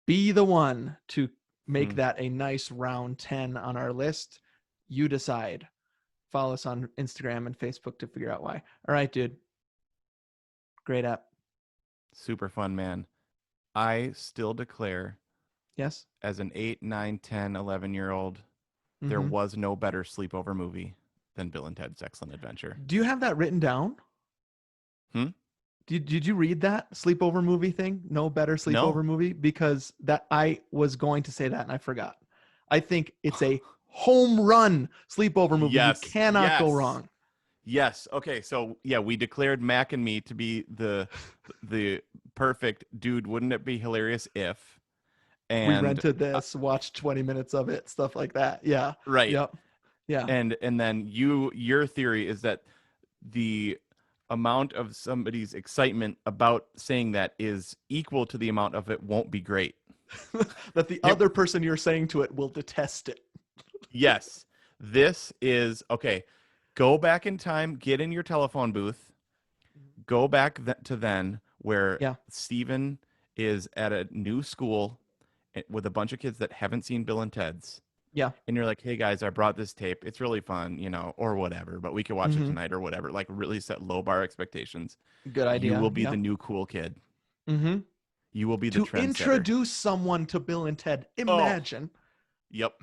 be the one to make that a nice round 10 on our list? You decide. Follow us on Instagram and Facebook to figure out why. All right, dude. Great app. Super fun, man. I still declare, yes, as an 8, 9, 10, 11-year-old, there was no better sleepover movie than Bill and Ted's Excellent Adventure. Do you have that written down? Did you read that sleepover movie thing? No better sleepover movie? Because that I was going to say that and I forgot. I think it's a home run sleepover movie. Yes, you cannot go wrong. Yes. Okay. So yeah, we declared Mac and Me to be the perfect dude. Wouldn't it be hilarious if? And we rented this, watched 20 minutes of it, stuff like that. Yeah. Right. Yep. Yeah. And then your theory is that the amount of somebody's excitement about saying that is equal to the amount of it won't be great. That the other person you're saying to it will detest it. Yes. This is okay. Go back in time, get in your telephone booth, go back to then where Steven is at a new school with a bunch of kids that haven't seen Bill and Ted's. Yeah. And you're like, hey guys, I brought this tape. It's really fun, or whatever, but we could watch it tonight or whatever. Like really set low bar expectations. Good idea. You will be the new cool kid. Mm-hmm. You will be the trendsetter. To introduce someone to Bill and Ted. Imagine. Oh. Yep.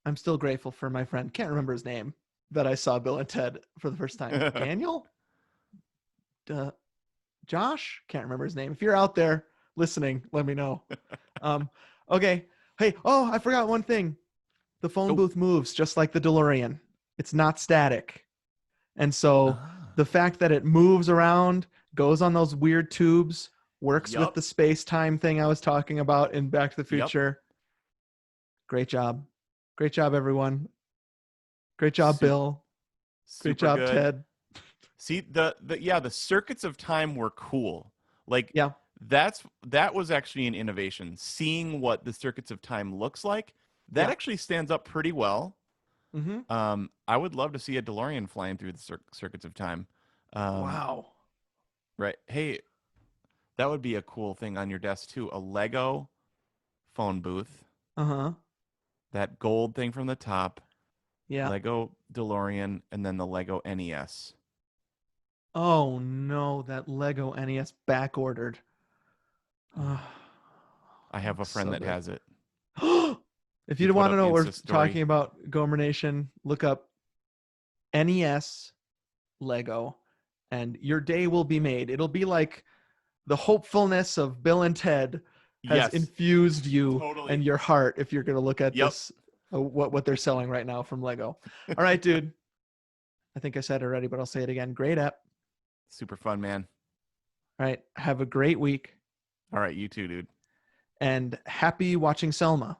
I'm still grateful for my friend. Can't remember his name. That I saw Bill and Ted for the first time. Daniel? Josh? Can't remember his name. If you're out there listening, let me know. Okay. Hey, I forgot one thing. The phone booth moves just like the DeLorean. It's not static. And so the fact that it moves around, goes on those weird tubes, works with the space-time thing I was talking about in Back to the Future. Great job. Great job, everyone. Great job, Bill. Great job, good. Ted. See, the circuits of time were cool. Like, that was actually an innovation. Seeing what the circuits of time looks like, that actually stands up pretty well. Mm-hmm. I would love to see a DeLorean flying through the circuits of time. Wow. Right. Hey, that would be a cool thing on your desk too. A Lego phone booth. Uh-huh. That gold thing from the top. Yeah. Lego DeLorean, and then the Lego NES. Oh no, that Lego NES back ordered. I have a friend that has it. If you want to know what we're talking about, Gomer Nation, look up NES Lego, and your day will be made. It'll be like the hopefulness of Bill and Ted has infused you and your heart if you're going to look at this, what they're selling right now from Lego. All right, dude. I think I said it already, but I'll say it again. Great app. Super fun, man. All right. Have a great week. All right. You too, dude. And happy watching Selma.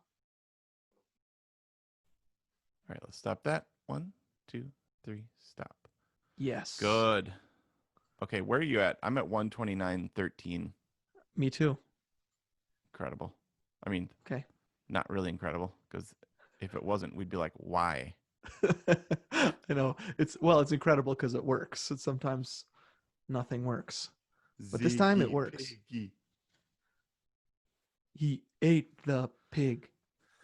All right. Let's stop that. 1, 2, 3, stop. Yes. Good. Okay. Where are you at? I'm at 129.13. Me too. Incredible. I mean, okay. Not really incredible, because if it wasn't, we'd be like, why? I know. It's incredible because it works. And sometimes nothing works. But this time it works. Piggy. He ate the pig.